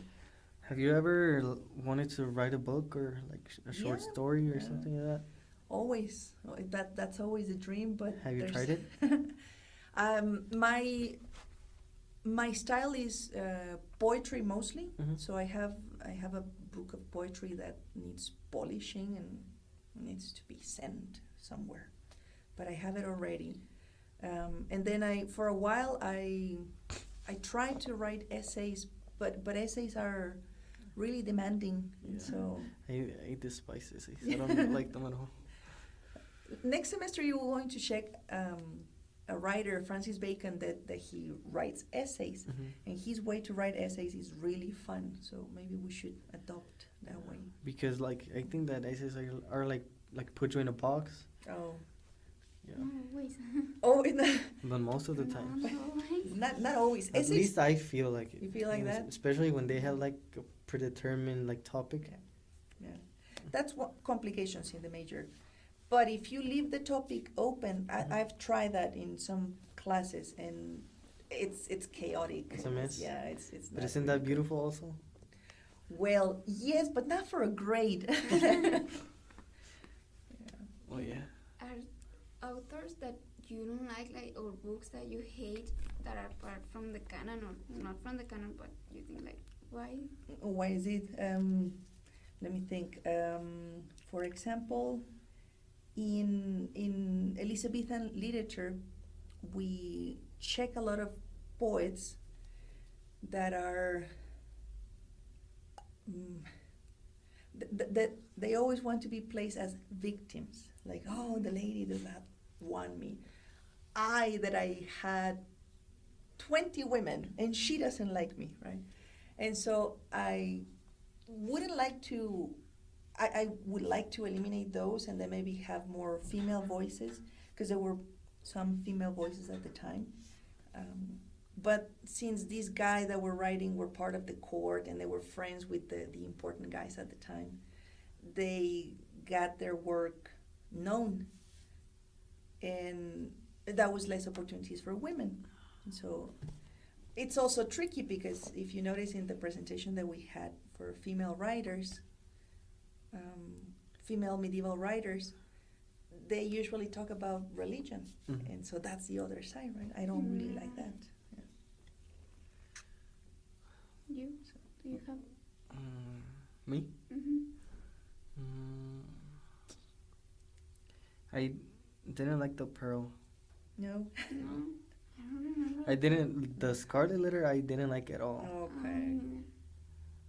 A: Have you ever wanted to write a book or like a short
B: Yeah,
A: story or
B: yeah.
A: something like that?
B: Always, that's always a dream, but
A: Have you
B: there's-
A: tried it?
B: My style is poetry mostly.
A: Mhm.
B: So I have a book of poetry that needs polishing and needs to be sent somewhere, but I have it already. And then for a while I tried to write essays, but essays are really demanding, and
A: Yeah.
B: so
A: I despise essays. I don't like them at all.
B: next semester you're going to check a writer, Francis Bacon, that he writes essays, and his way to write essays is really fun. So maybe we should adopt that way.
A: Because like I think that essays are like put you in a box.
B: Oh,
A: Yeah.
C: No, always.
B: oh, in the,
A: But most of the
C: No,
A: time.
C: not always.
B: not always.
A: At
B: Essays.
A: least I feel like it.
B: You feel like
A: And
B: that?
A: especially when they have like a predetermined like topic.
B: Okay. Yeah, that's what complications in the major. But if you leave the topic open, I've tried that in some classes, and it's chaotic.
A: It's a mess.
B: Yeah, it's.
A: But
B: not
A: isn't
B: really
A: that beautiful also?
B: Well, yes, but not for a grade.
A: Oh yeah.
C: Are authors that you don't like, or books that you hate that are part from the canon or not from the canon, but you think like, why?
B: Why is it? Let me think. For example, in Elizabethan literature, we check a lot of poets that are that they always want to be placed as victims. Like, oh, the lady does not want me. That I had 20 women and she doesn't like me, right? And so I would like to eliminate those and then maybe have more female voices, because there were some female voices at the time. But since these guys that were writing were part of the court and they were friends with the important guys at the time, they got their work known, and that was less opportunities for women. And so it's also tricky, because if you notice in the presentation that we had for female writers, female medieval writers, they usually talk about religion.
A: Mhm.
B: And so that's the other side, right? I don't really like that.
C: You? Do you have?
A: Me?
C: Mm-hmm.
A: I didn't like the Pearl.
B: No?
C: No, I don't remember.
A: I didn't. The Scarlet Letter I didn't like at all.
B: Okay.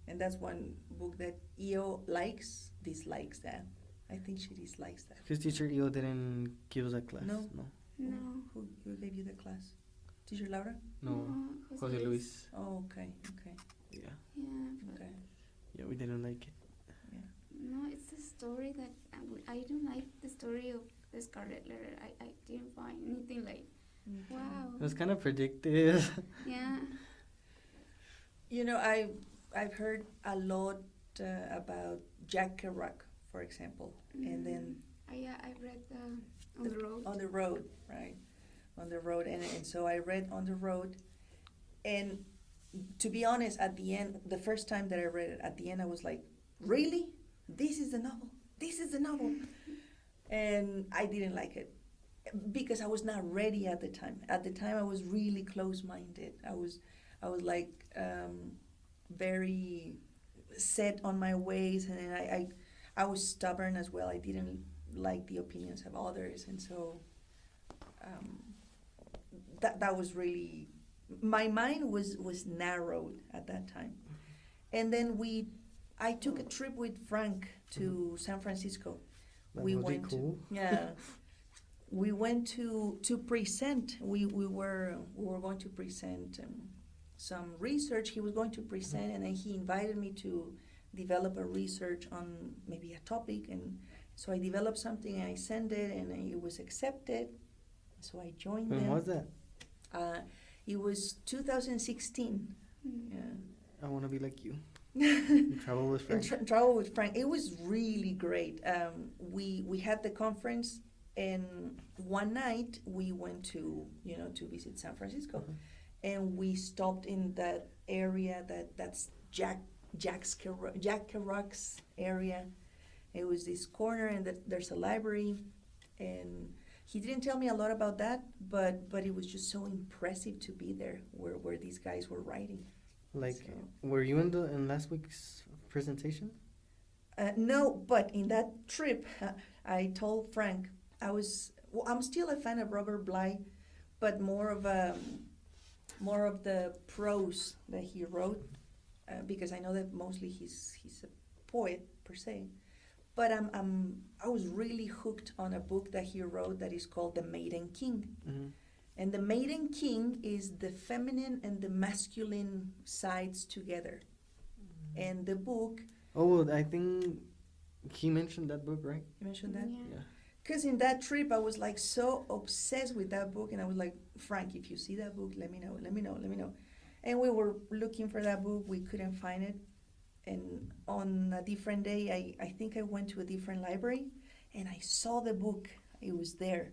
B: And that's one book that EO dislikes that. I think she dislikes that.
A: Because teacher Eo didn't give us a class.
B: No.
C: No.
B: Who gave you the class? Teacher Laura?
A: No. Jose Luis.
B: Oh, okay, okay,
A: Yeah.
C: Yeah, but
B: okay.
A: Yeah, we didn't like it.
C: no, it's the story that I don't like the story of the Scarlet Letter. I didn't find anything like, wow.
A: It was kind of predictive.
C: Yeah.
B: You know, I've heard a lot about Jack Kerouac, for example, and then
C: I read On the Road.
B: On the Road, right? On the Road, and so I read On the Road, and to be honest, at the end, the first time that I read it, at the end I was like, really? This is the novel? This is the novel? And I didn't like it. because I was not ready at the time. At the time, I was really close-minded. I was like very set on my ways, and I was stubborn as well. I didn't like the opinions of others, and so that was really, my mind was narrowed at that time. And then I took a trip with Frank to San Francisco.
A: That
B: We
A: would be
B: went
A: cool.
B: Yeah. We went to present. We were going to present some research. He was going to present, and then he invited me to develop a research on maybe a topic. And so I developed something, and I sent it, and it was accepted. So I joined them.
A: When was that?
B: It was 2016.
C: Mm.
B: Yeah.
A: I want to be like you. Travel with
B: And
A: Frank.
B: travel with Frank. It was really great. We had the conference, and one night we went to visit San Francisco, and we stopped in that area that's Jack Kerouac's area. It was this corner, and there's a library, and he didn't tell me a lot about that, but it was just so impressive to be there where these guys were writing.
A: Like,
B: So-
A: were you in last week's presentation?
B: No, but in that trip, I told Frank I'm still a fan of Robert Bly, but more of the prose that he wrote, because I know that mostly he's a poet per se. But I was really hooked on a book that he wrote that is called The Maiden King.
A: Mm-hmm.
B: And the Maiden King is the feminine and the masculine sides together. And the book,
A: Oh, I think he mentioned that book, right?
B: you mentioned that?
C: Yeah.
B: Because in that trip, I was like so obsessed with that book, and I was like, Frank, if you see that book, let me know. And we were looking for that book, we couldn't find it. And on a different day, I think I went to a different library, and I saw the book, it was there.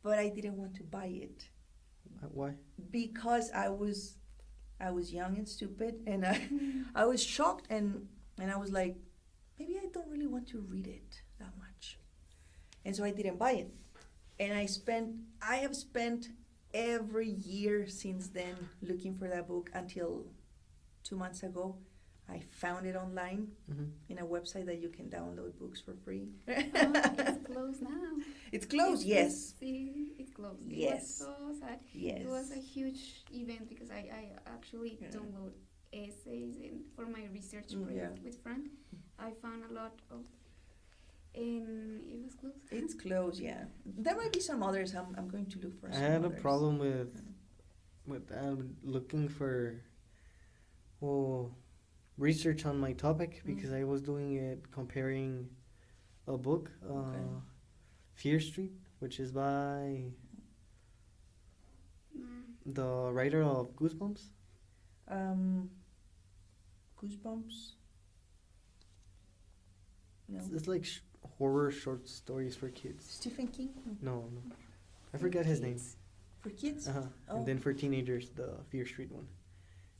B: But I didn't want to buy it.
A: Why?
B: Because I was young and stupid, and I was shocked, and I was like, maybe I don't really want to read it that much. And so I didn't buy it. And I have spent every year since then looking for that book until 2 months ago. I found it online
A: Mm-hmm.
B: in a website that you can download books for free.
C: It's closed now.
B: It's closed, yes.
C: See, it's closed.
B: Yes.
C: It was so sad.
B: Yes.
C: It was a huge event because I actually
B: Yeah.
C: download essays and for my research project with Frank. I found a lot of, and it was closed.
B: It's closed, yeah. There might be some others. I'm going to look for
A: I
B: some
A: had a
B: others.
A: problem with looking for research on my topic because I was doing it comparing a book, Fear Street, which is by the writer of Goosebumps.
B: Goosebumps. No.
A: It's like horror short stories for kids.
B: Stephen King.
A: No. I forgot his name.
B: For kids.
A: Uh-huh.
B: Oh.
A: And then for teenagers, the Fear Street one.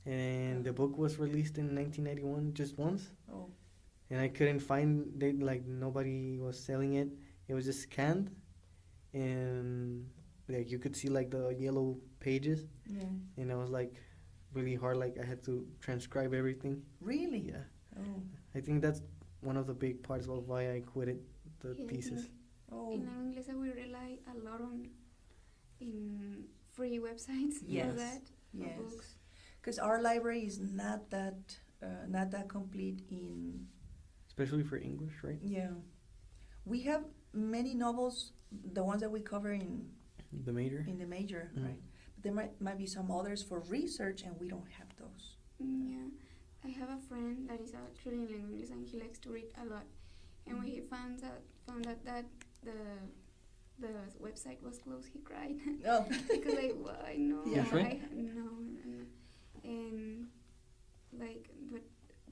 A: And the book was released in 1991 just once.
B: Oh.
A: And I couldn't find it, like nobody was selling it. It was just scanned, and like you could see like the yellow pages,
B: Yeah.
A: and it was like really hard. Like I had to transcribe everything.
B: Really?
A: Yeah,
B: Oh.
A: I think that's one of the big parts of why I quitted the
C: Yeah, I
A: thesis.
C: think
B: Oh.
C: in English, we rely a lot on in free websites
B: Yes.
C: for that, for
B: Yes.
C: books.
B: Because our library is not that complete in.
A: Especially for English, right?
B: Yeah. We have many novels, the ones that we cover in
A: The major.
B: the major,
A: Mhm.
B: right? But there might be some others for research, and we don't have those.
C: Yeah, I have a friend that is actually in English and he likes to read a lot. And when he found out that the website was closed, he cried
B: Oh.
C: because like, why no,
B: Yeah.
C: no, and like, but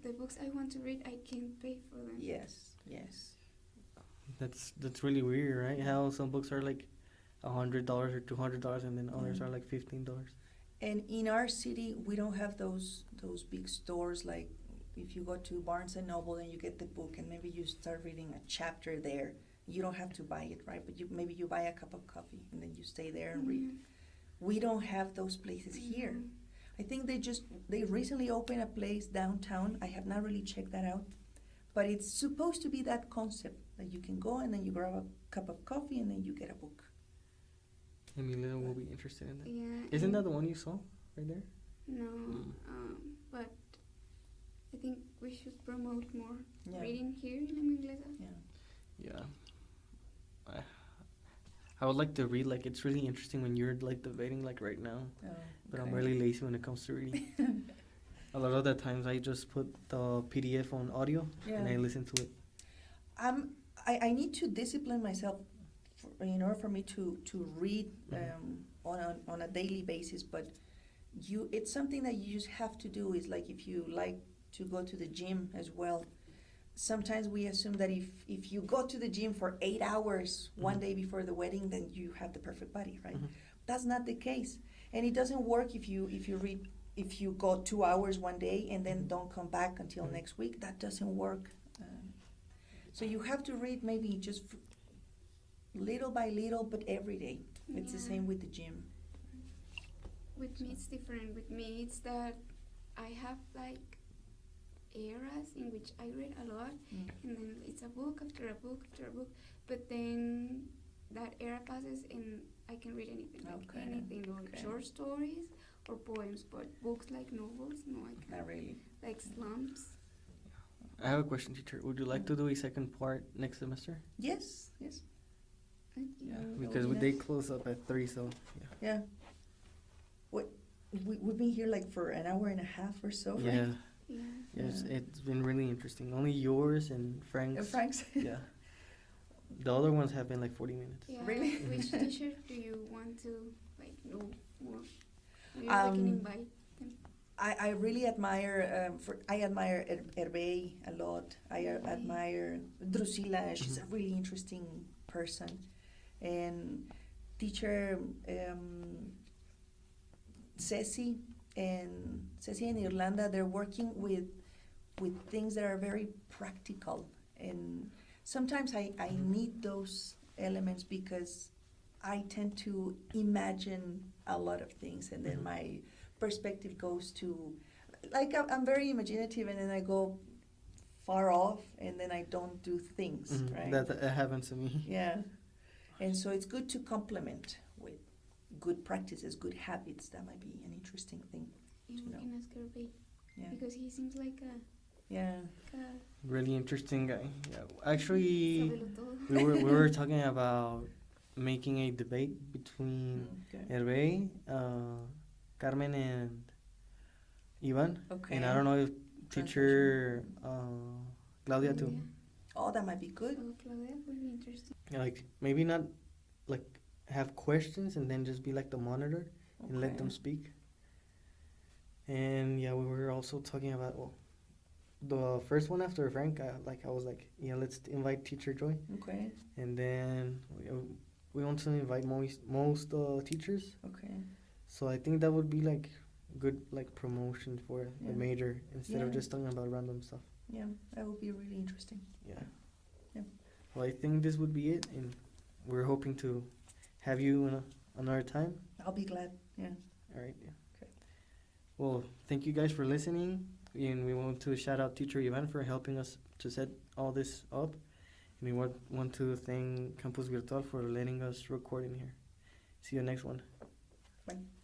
C: the books I want to read, I can't pay for them.
B: Yes. Yes.
A: That's really weird, right? How some books are like $100 or $200, and then others
B: Yeah.
A: are like $15.
B: And in our city, we don't have those big stores like if you go to Barnes and Noble and you get the book and maybe you start reading a chapter there, you don't have to buy it, right? But maybe you buy a cup of coffee and then you stay there and read. We don't have those places here. I think they recently opened a place downtown. I have not really checked that out, but it's supposed to be that concept that you can go and then you grab a cup of coffee and then you get a book.
A: Emilia will be interested in that.
C: Yeah.
A: Isn't that the one you saw right there?
C: No, but I think we should promote more reading here in Inglesa.
A: Yeah. I would like to read, like, it's really interesting when you're, like, debating, like, right now.
B: Oh,
A: But I'm really lazy when it comes to reading. A lot of the times I just put the PDF on audio and I listen to it.
B: I need to discipline myself in order for me to read on a daily basis, but it's something that you just have to do. Is like if you like to go to the gym as well. Sometimes we assume that if you go to the gym for 8 hours one day before the wedding, then you have the perfect body, right? That's not the case, and it doesn't work if you go 2 hours one day and then don't come back until next week. That doesn't work. So you have to read maybe just little by little, but every day. It's the same with the gym.
C: With me, it's different. With me, it's that I have like eras in which I read a lot, and then it's a book after a book after a book. But then that era passes, and I can read anything, anything, or short stories or poems. But books like novels, no, I can't.
B: Not really.
C: Like slumps.
A: I have a question, teacher. Would you like to do a second part next semester?
B: Yes.
A: Yeah, because they close up at 3, so
B: yeah. We've been here like for an hour and a half or so, right?
A: Yeah, it's been really interesting. Only yours and Frank's.
B: Frank's.
A: Yeah. The other ones have been like 40 minutes.
C: Yeah.
B: Really?
C: Which teacher do you want to like know more? Maybe I can invite them.
B: I really admire Hervé a lot. I admire Drusilla. She's a really interesting person, and teacher Ceci and Irlanda. They're working with things that are very practical, and sometimes I need those elements because I tend to imagine a lot of things, and then my perspective goes to, like, I'm very imaginative, and then I go far off, and then I don't do things, right?
A: That happens to me.
B: Yeah. And so it's good to complement with good practices, good habits. That might be an interesting thing.
C: Yeah, we can ask Hervé.
B: Yeah.
C: Because he seems like
A: Really interesting guy. Yeah. Actually,
C: we
A: we were talking about making a debate between Hervé, Carmen, and Ivan.
B: Okay.
A: And I don't know if teacher Claudia too.
B: Oh, that might be good.
C: Oh, Claudia would be interesting.
A: Like, maybe not like have questions and then just be like the monitor and let them speak. And yeah, we were also talking about the first one after Frank. I was like, yeah, let's invite teacher Joy.
B: Okay.
A: And then we want to invite most teachers.
B: Okay.
A: So I think that would be like good like promotion for the major instead of just talking about random stuff.
B: Yeah, that would be really interesting.
A: Yeah. Well, I think this would be it, and we're hoping to have you another time.
B: I'll be glad. Yeah.
A: All right. Yeah.
B: Okay.
A: Well, thank you guys for listening, and we want to shout out Teacher Ivan for helping us to set all this up, and we want to thank Campus Virtual for letting us record in here. See you next one.
B: Bye.